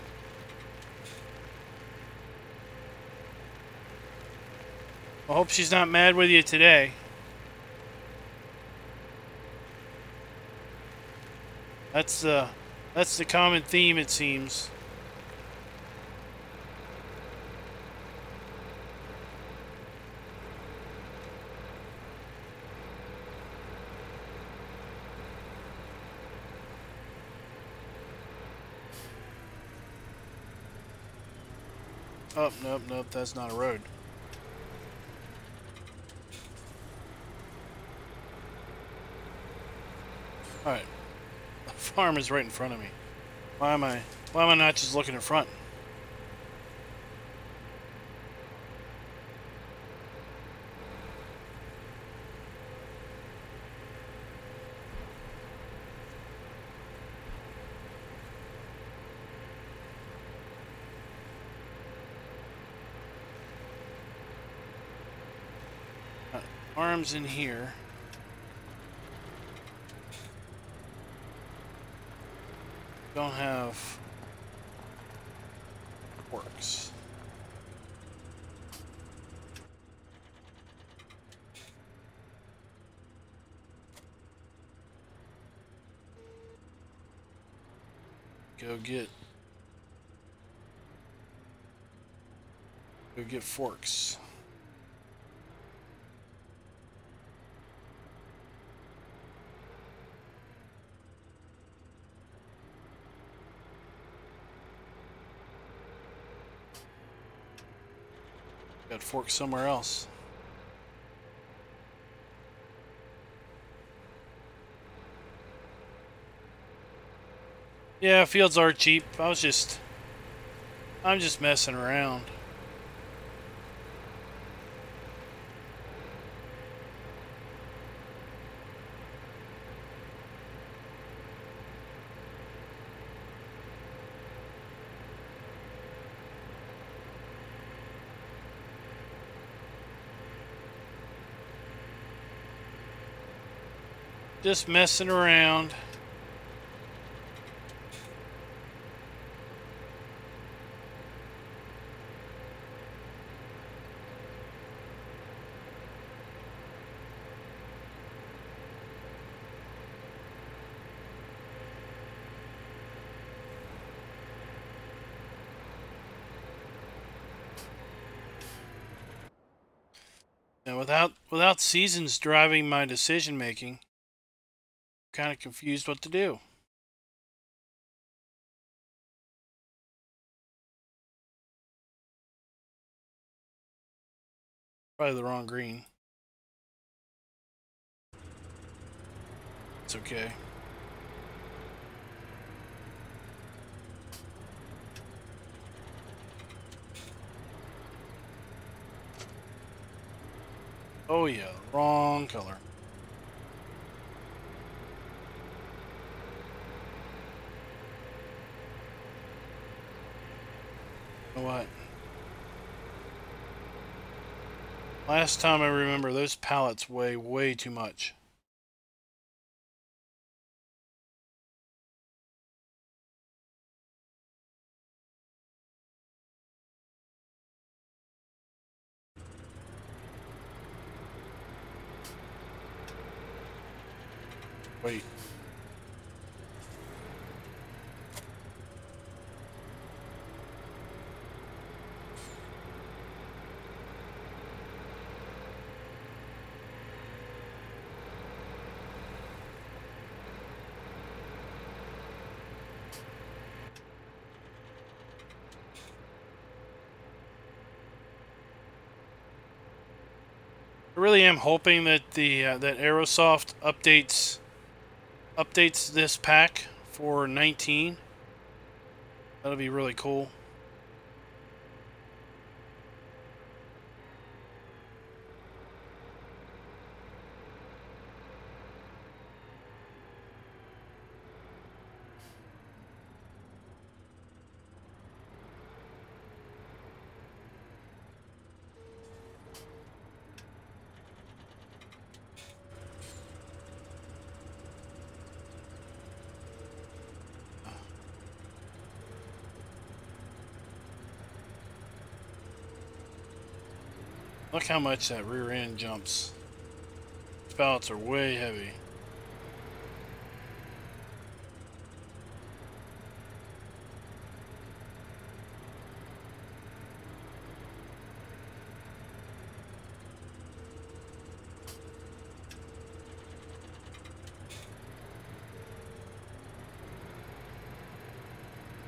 A: I hope she's not mad with you today. That's the common theme, it seems. Oh, nope, that's not a road. Alright. The farm is right in front of me. Why am I not just looking in front? arms in here. Don't have forks. Go get forks. Got forks somewhere else. Yeah, fields are cheap. I'm just messing around. Just messing around. And without seasons driving my decision making, I'm kind of confused what to do. Probably the wrong green. It's okay. Oh yeah, wrong color. You know what? Last time I remember, those pallets weigh way too much. Wait. I really am hoping that the that Aerosoft updates this pack for 19. That'll be really cool. Look how much that rear end jumps. These pallets are way heavy.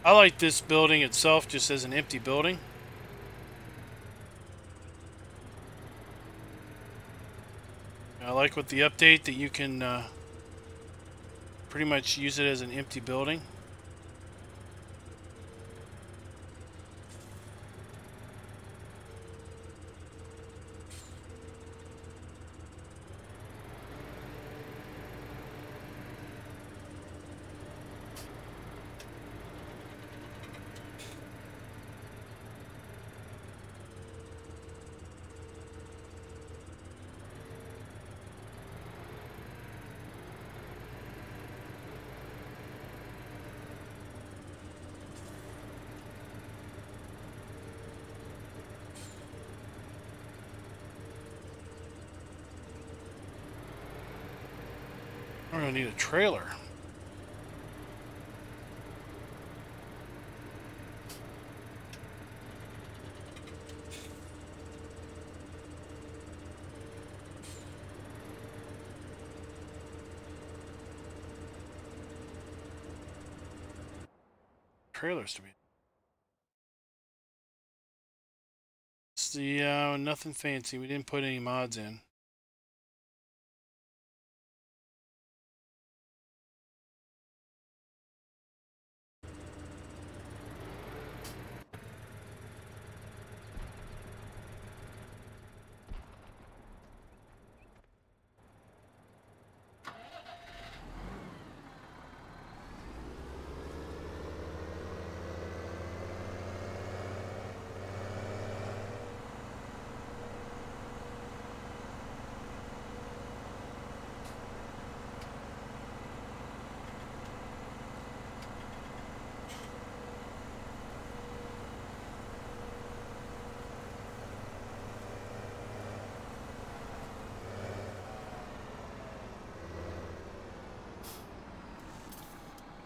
A: I like this building itself just as an empty building. I like with the update that you can pretty much use it as an empty building. gonna need a trailer. Trailers to be. It's the nothing fancy. We didn't put any mods in.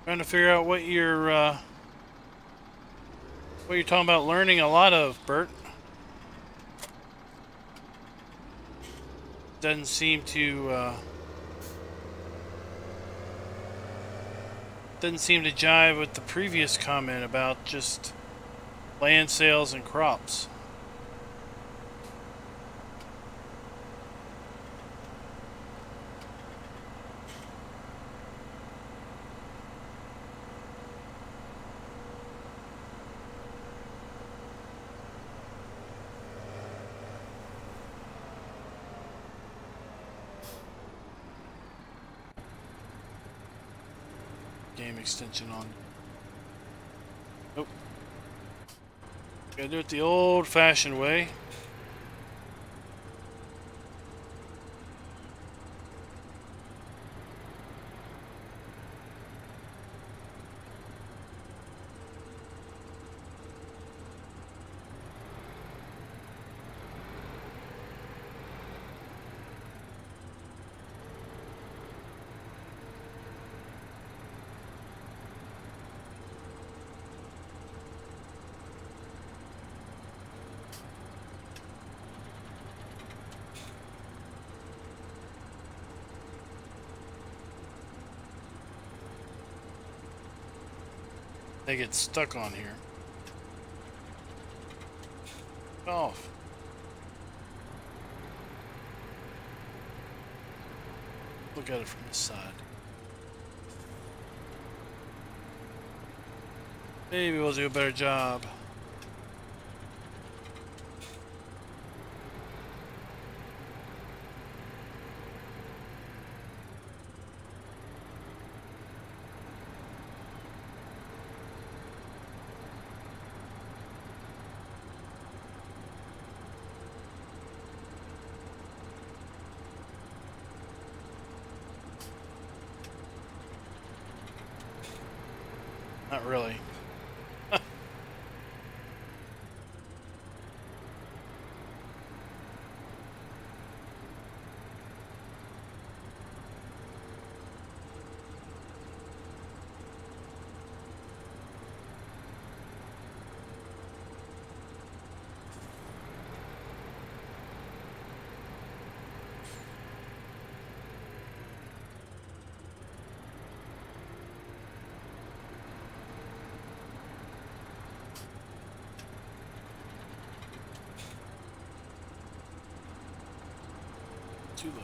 A: Trying to figure out what you're talking about learning a lot of, Bert. Doesn't seem to jive with the previous comment about just land sales and crops. Game extension on. Nope. Gotta do it the old-fashioned way. They get stuck on here. Off. Look at it from this side. Maybe we'll do a better job. Not really. Too low.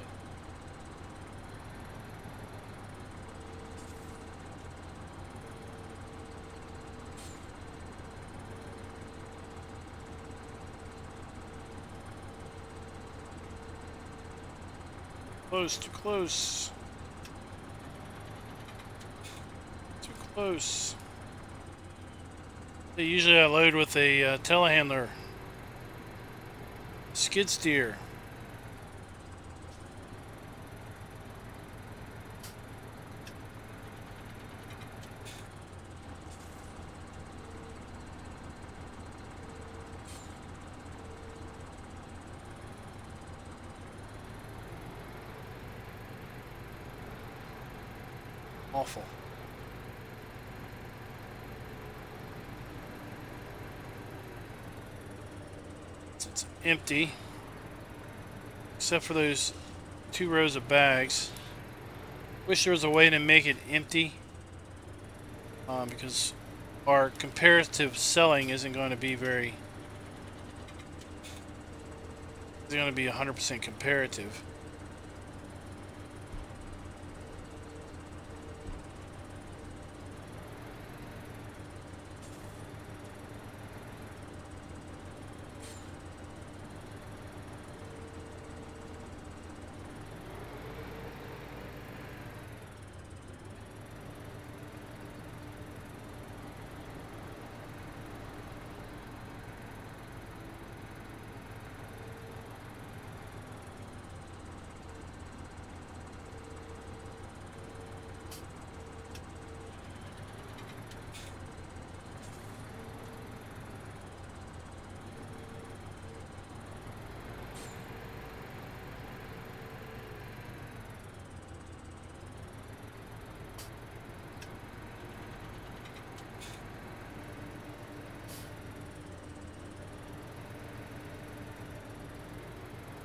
A: Close, too close. Too close. Usually I load with a telehandler. Skid steer. Awful. It's empty, except for those 2 rows of bags. Wish there was a way to make it empty, because our comparative selling isn't going to be 100% comparative.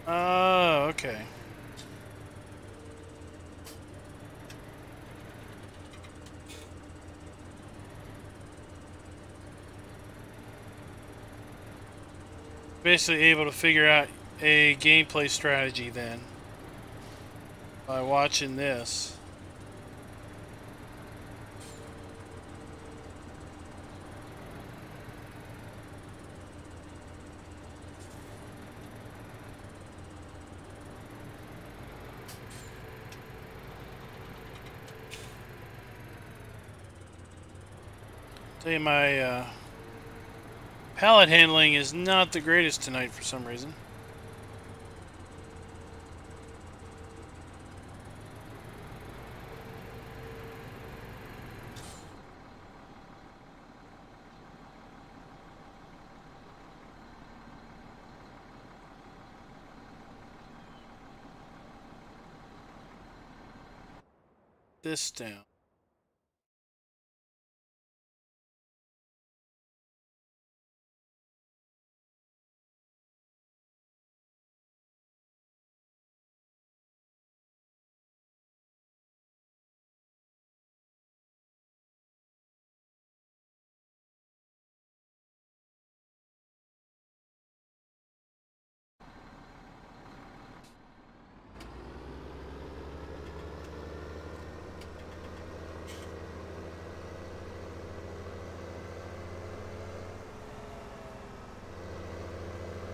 A: Oh, okay. Basically able to figure out a gameplay strategy then by watching this. Tell you, my pallet handling is not the greatest tonight for some reason. This down.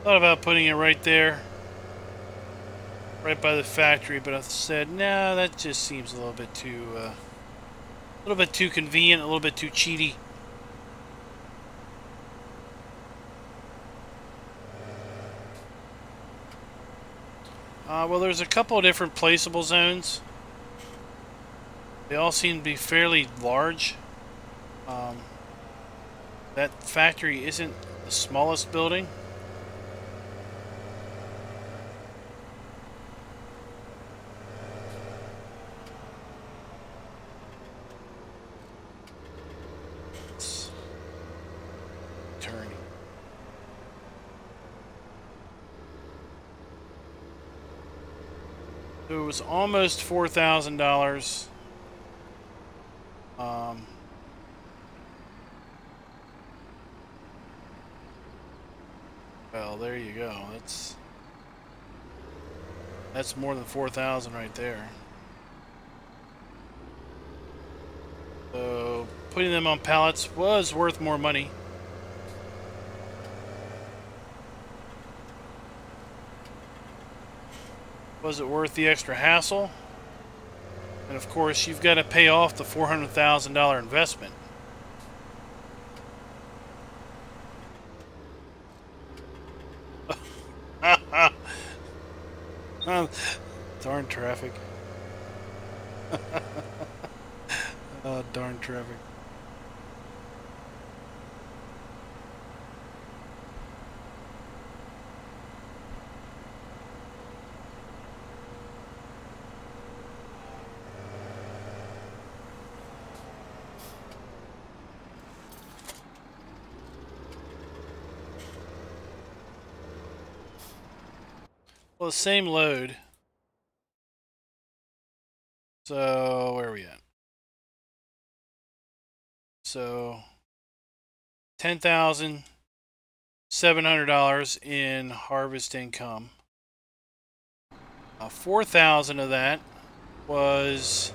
A: Thought about putting it right there, right by the factory, but I said, no, that just seems a little bit too convenient, a little bit too cheaty. Well, there's a couple of different placeable zones. They all seem to be fairly large. That factory isn't the smallest building. It was almost $4,000. Well, there you go. That's more than 4,000 right there. So putting them on pallets was worth more money. Was it worth the extra hassle? And of course, you've got to pay off the $400,000 investment. Darn traffic. Oh, darn traffic. Well, the same load. So where are we at? So $10,700 in harvest income. 4,000 of that was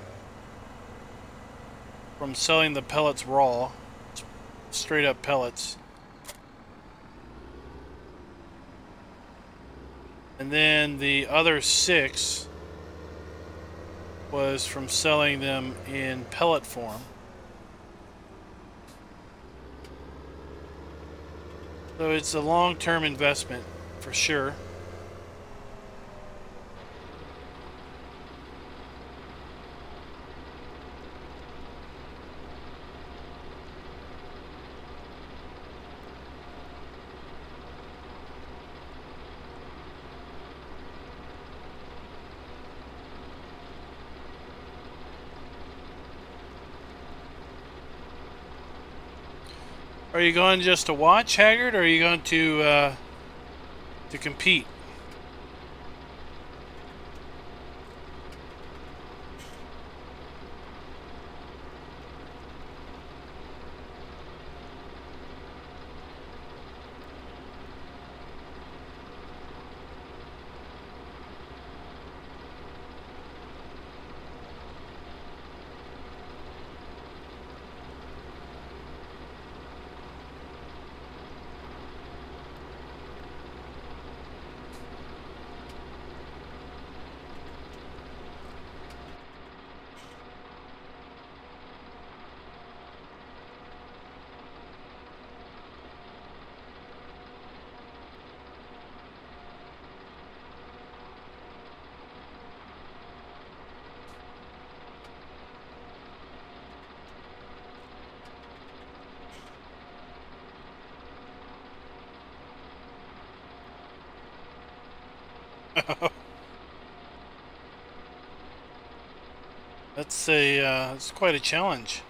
A: from selling the pellets raw, straight up pellets. And then the other 6 was from selling them in pellet form. So it's a long-term investment for sure. Are you going just to watch, Haggard, or are you going to compete? It's quite a challenge.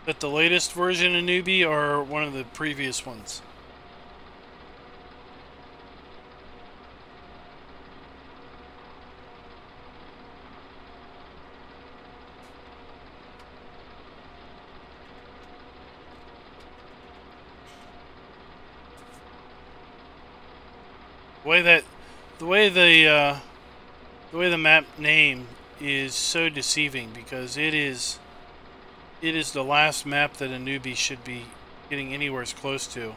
A: But the latest version of Newbie or one of the previous ones? The way the map name is so deceiving, because it is the last map that a newbie should be getting anywhere as close to.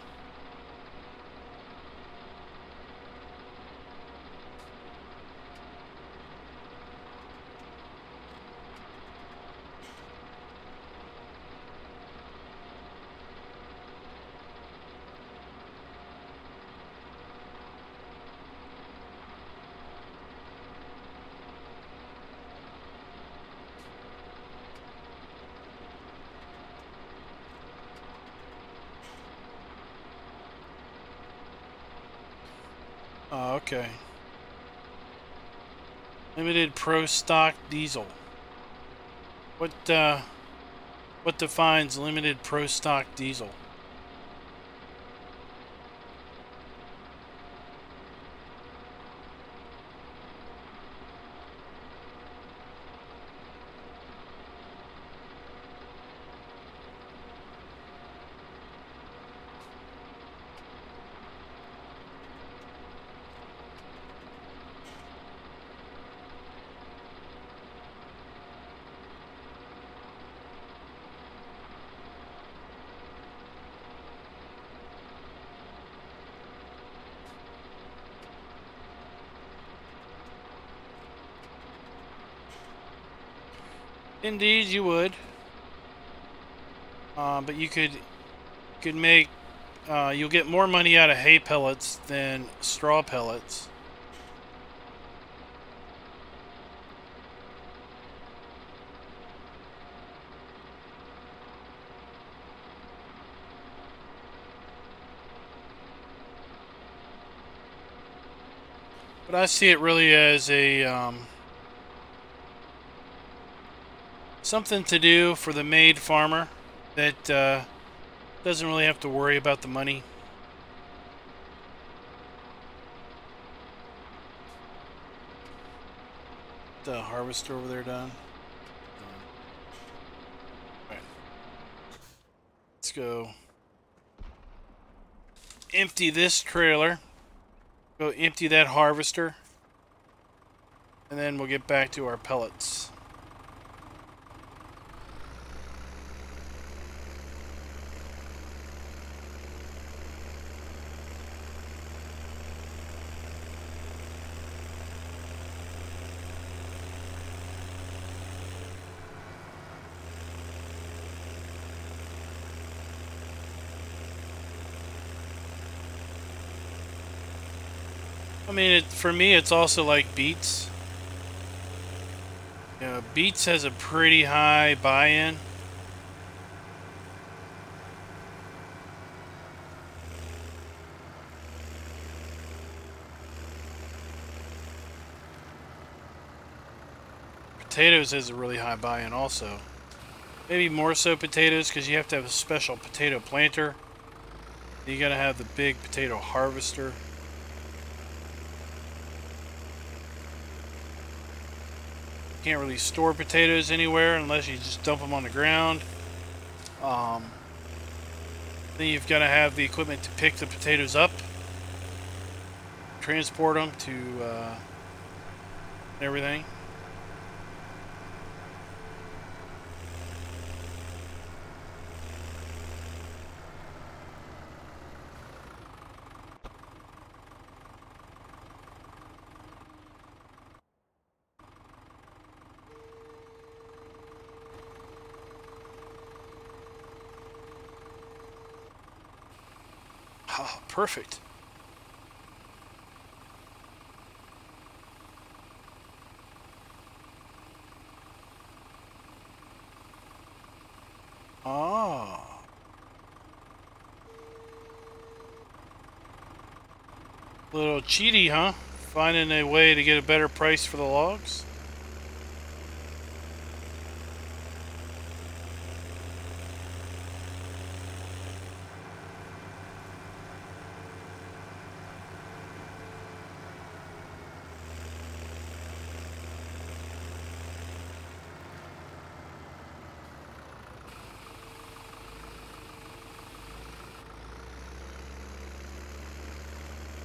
A: Oh, okay. Limited Pro Stock Diesel. What defines Limited Pro Stock Diesel? Indeed, you would. But you could make you'll get more money out of hay pellets than straw pellets. But I see it really as a something to do for the maid farmer that doesn't really have to worry about the money. The harvester over there done. Alright. Let's go empty this trailer. Go empty that harvester. And then we'll get back to our pellets. I mean, for me, it's also like beets. You know, beets has a pretty high buy-in. Potatoes has a really high buy-in also. Maybe more so potatoes because you have to have a special potato planter. You gotta have the big potato harvester. Can't really store potatoes anywhere unless you just dump them on the ground. Then you've got to have the equipment to pick the potatoes up, transport them to everything. Oh, perfect. Ah. Little cheaty, huh? Finding a way to get a better price for the logs.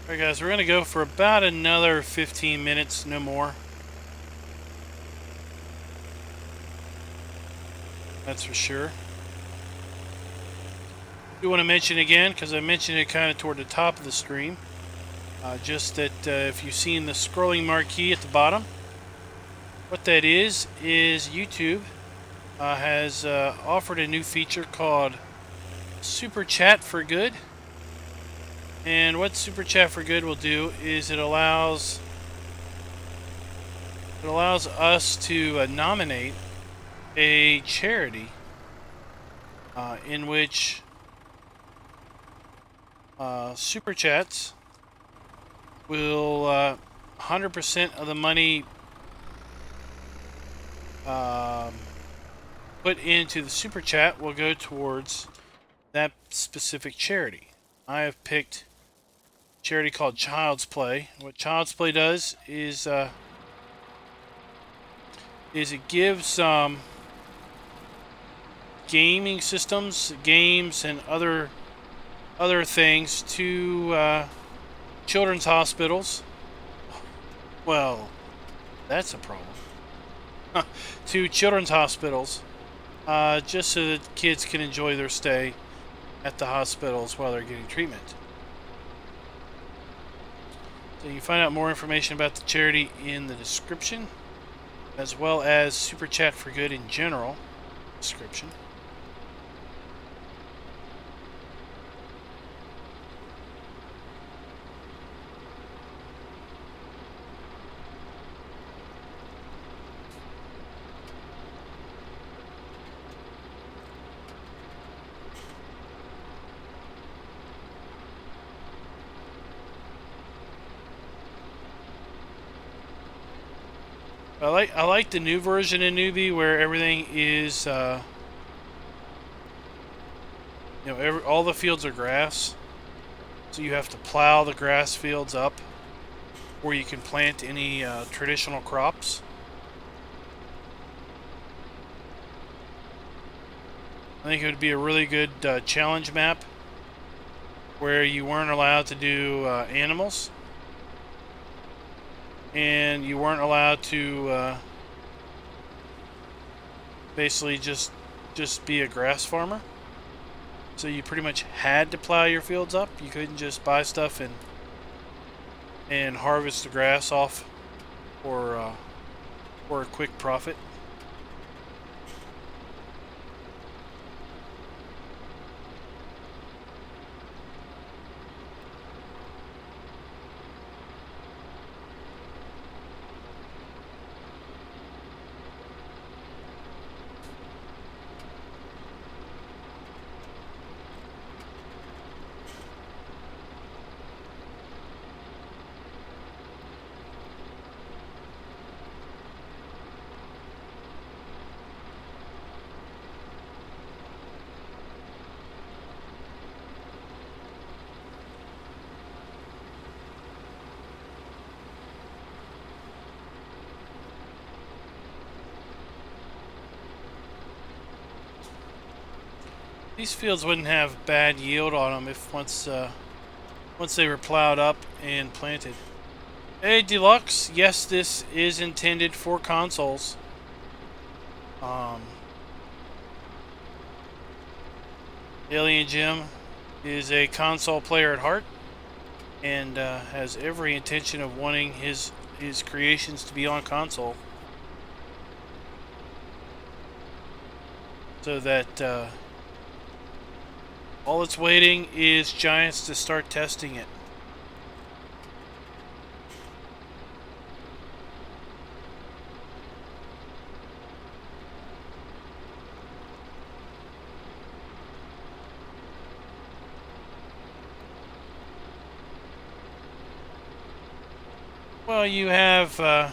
A: Alright guys, we're going to go for about another 15 minutes, no more. That's for sure. I do want to mention again, because I mentioned it kind of toward the top of the stream, just that if you've seen the scrolling marquee at the bottom, what that is YouTube has offered a new feature called Super Chat for Good. And what Super Chat for Good will do is it allows us to nominate a charity in which Super Chats will 100% of the money put into the Super Chat will go towards that specific charity. I have picked charity called Child's Play. What Child's Play does is it gives gaming systems, games, and other things to children's hospitals. Well, that's a problem. To children's hospitals, just so that kids can enjoy their stay at the hospitals while they're getting treatment. So you can find out more information about the charity in the description, as well as Super Chat for Good in general description. I like the new version in Newbie where everything is you know, all the fields are grass, so you have to plow the grass fields up where you can plant any traditional crops. I think it would be a really good challenge map where you weren't allowed to do animals, and you weren't allowed to basically just be a grass farmer. So you pretty much had to plow your fields up. You couldn't just buy stuff and harvest the grass off for a quick profit. These fields wouldn't have bad yield on them if once they were plowed up and planted. Hey Deluxe, yes, this is intended for consoles. Alien Jim is a console player at heart and has every intention of wanting his creations to be on console, so that all it's waiting is Giants to start testing it. Well, you have, I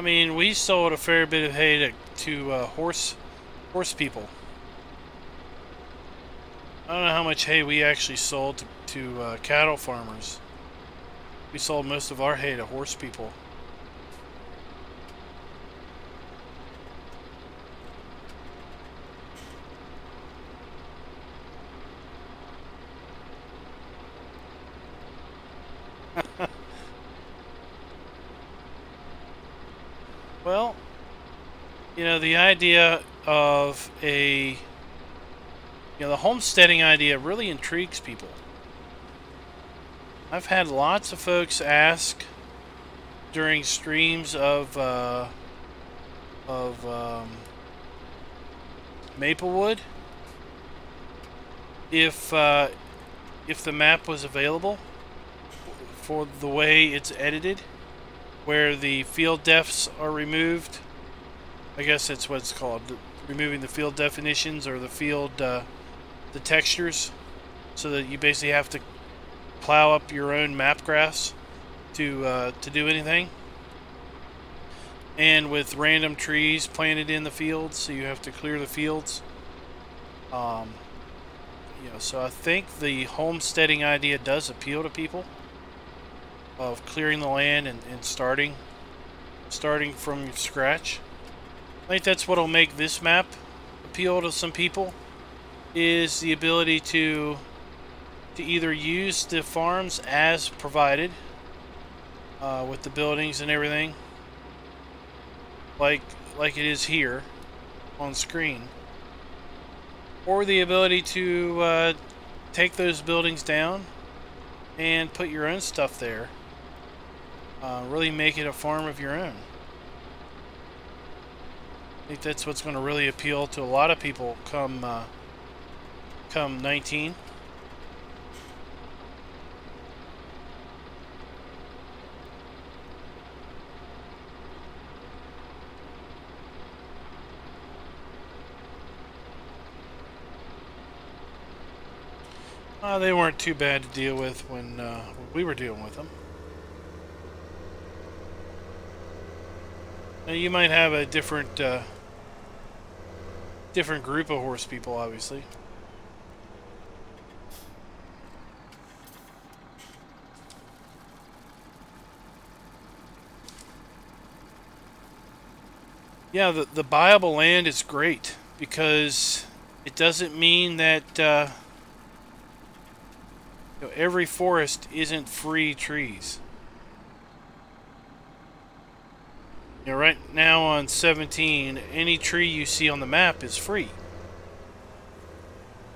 A: mean, we sold a fair bit of hay to horse people. I don't know how much hay we actually sold to cattle farmers. We sold most of our hay to horse people. Well, you know, the idea of the homesteading idea really intrigues people. I've had lots of folks ask during streams of Maplewood if the map was available for the way it's edited, where the field defs are removed. I guess that's what it's called, removing the field definitions or the field the textures, so that you basically have to plow up your own map grass to do anything, and with random trees planted in the fields, so you have to clear the fields. You know, so I think the homesteading idea does appeal to people, of clearing the land and starting from scratch. I think that's what'll make this map appeal to some people, is the ability to either use the farms as provided with the buildings and everything, like it is here on screen, or the ability to take those buildings down and put your own stuff there. Really make it a farm of your own. I think that's what's going to really appeal to a lot of people come 19. They weren't too bad to deal with when we were dealing with them. Now, you might have a different different group of horse people, obviously. Yeah, the buyable land is great because it doesn't mean that you know, every forest isn't free trees. You know, right now on 17, any tree you see on the map is free.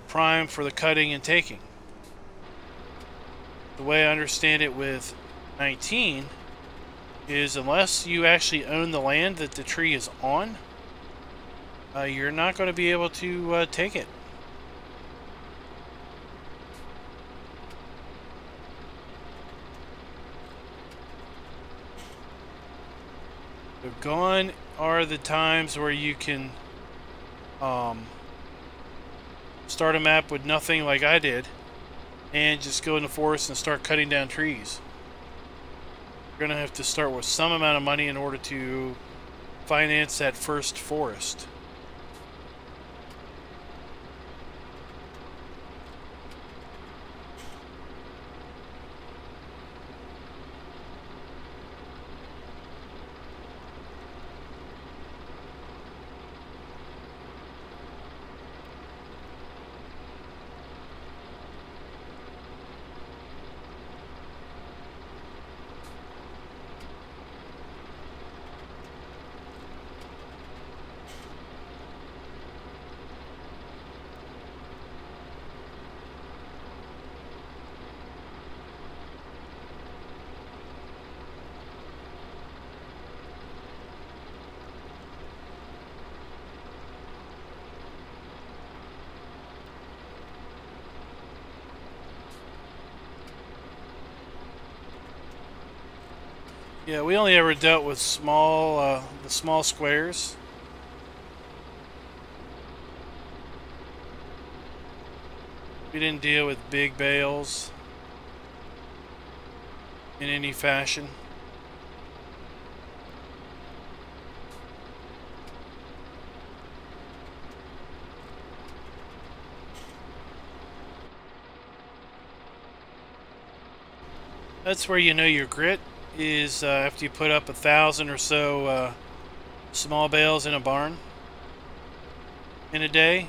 A: Prime for the cutting and taking. The way I understand it with 19 is unless you actually own the land that the tree is on, you're not going to be able to take it. So gone are the times where you can start a map with nothing like I did and just go in the forest and start cutting down trees. You're going to have to start with some amount of money in order to finance that first forest. Yeah, we only ever dealt with small, the small squares. We didn't deal with big bales in any fashion. That's where you know your grit is after you put up 1,000 or so small bales in a barn in a day.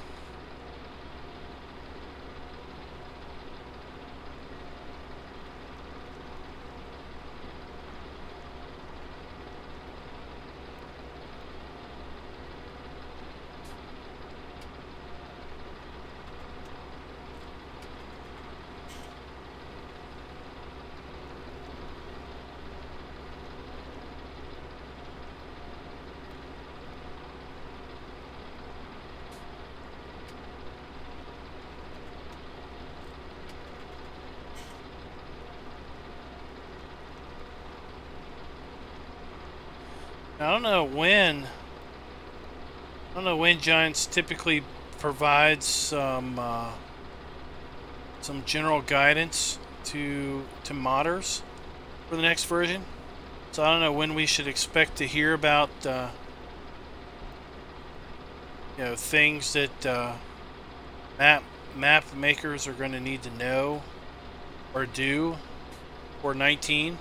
A: I don't know when Giants typically provides some general guidance to modders for the next version. So I don't know when we should expect to hear about you know, things that map makers are going to need to know or do for 19.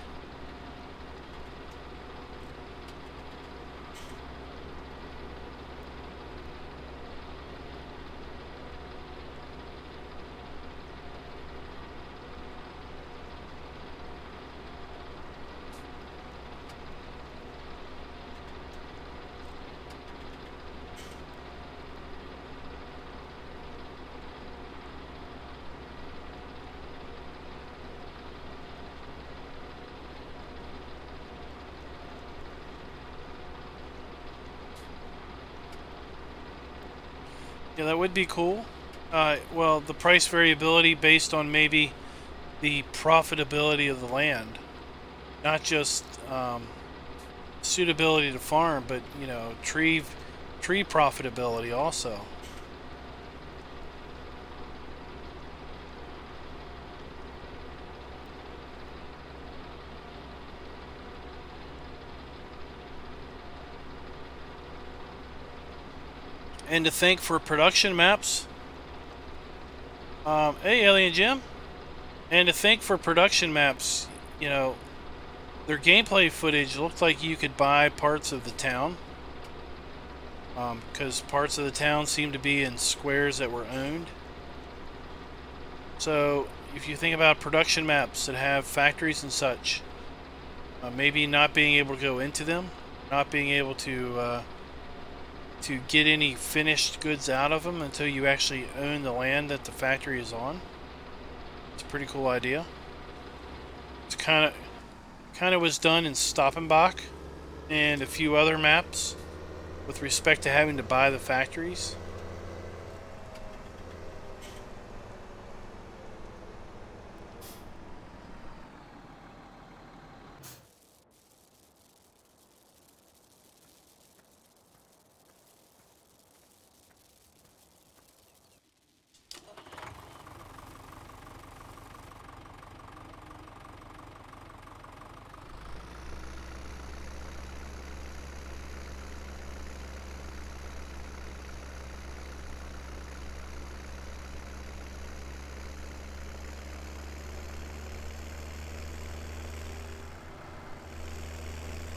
A: Yeah, that would be cool. Well, the price variability based on maybe the profitability of the land, not just suitability to farm, but you know, tree profitability also. and to thank for production maps. Hey, Alien Jim. And to thank for production maps, you know, their gameplay footage looked like you could buy parts of the town. Because parts of the town seem to be in squares that were owned. So, if you think about production maps that have factories and such, maybe not being able to go into them, not being able to get any finished goods out of them until you actually own the land that the factory is on. It's a pretty cool idea. It's kind of was done in Stoppenbach and a few other maps with respect to having to buy the factories.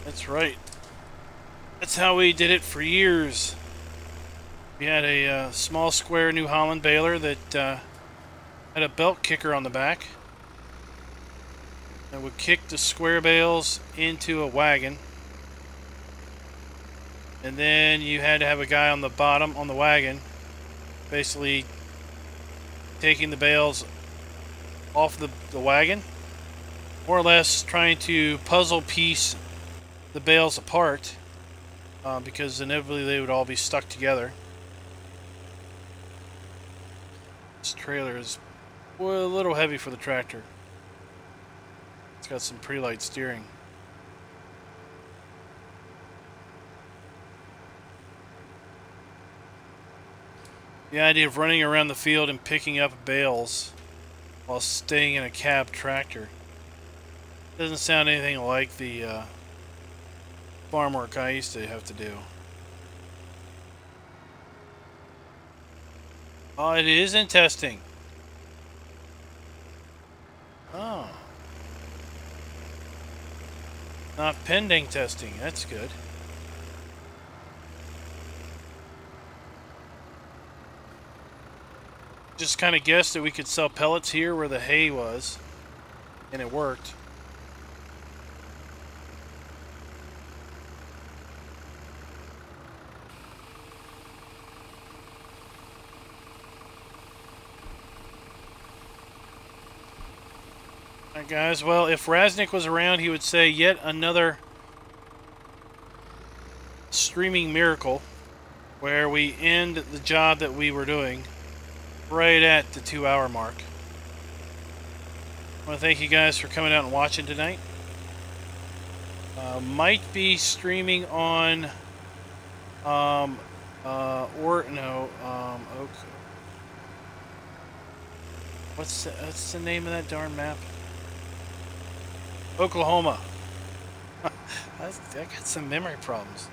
A: That's right. That's how we did it for years. We had a small square New Holland baler that had a belt kicker on the back that would kick the square bales into a wagon. And then you had to have a guy on the bottom on the wagon basically taking the bales off the wagon, more or less trying to puzzle piece the bales apart, because inevitably they would all be stuck together. This trailer is a little heavy for the tractor. It's got some pretty light steering. The idea of running around the field and picking up bales while staying in a cab tractor doesn't sound anything like the farm work I used to have to do. Oh, it is in testing. Oh. Not pending testing. That's good. Just kind of guessed that we could sell pellets here where the hay was, and it worked. Alright guys, well, if Raznik was around, he would say yet another streaming miracle where we end the job that we were doing right at the 2-hour mark. I want to thank you guys for coming out and watching tonight. Might be streaming on Oak. What's the name of that darn map? Oklahoma. I got some memory problems.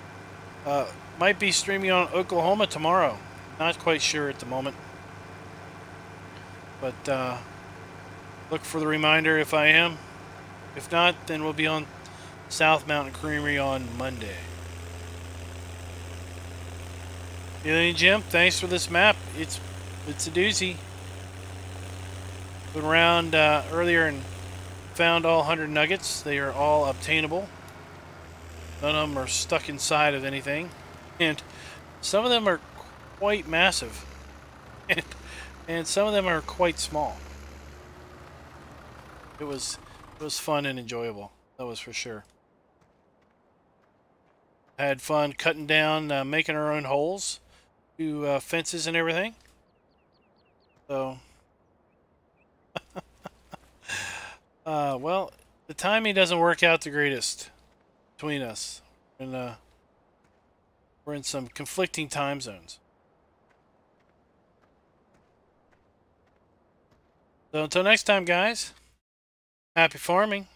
A: Might be streaming on Oklahoma tomorrow. Not quite sure at the moment. But look for the reminder if I am. If not, then we'll be on South Mountain Creamery on Monday. Alien Jim, thanks for this map. It's a doozy. Went around earlier and found all 100 nuggets. They are all obtainable. None of them are stuck inside of anything, and some of them are quite massive, and some of them are quite small. It was fun and enjoyable. That was for sure. I had fun cutting down, making our own holes to fences and everything. So. Well, the timing doesn't work out the greatest between us, and we're in some conflicting time zones. So until next time, guys, happy farming.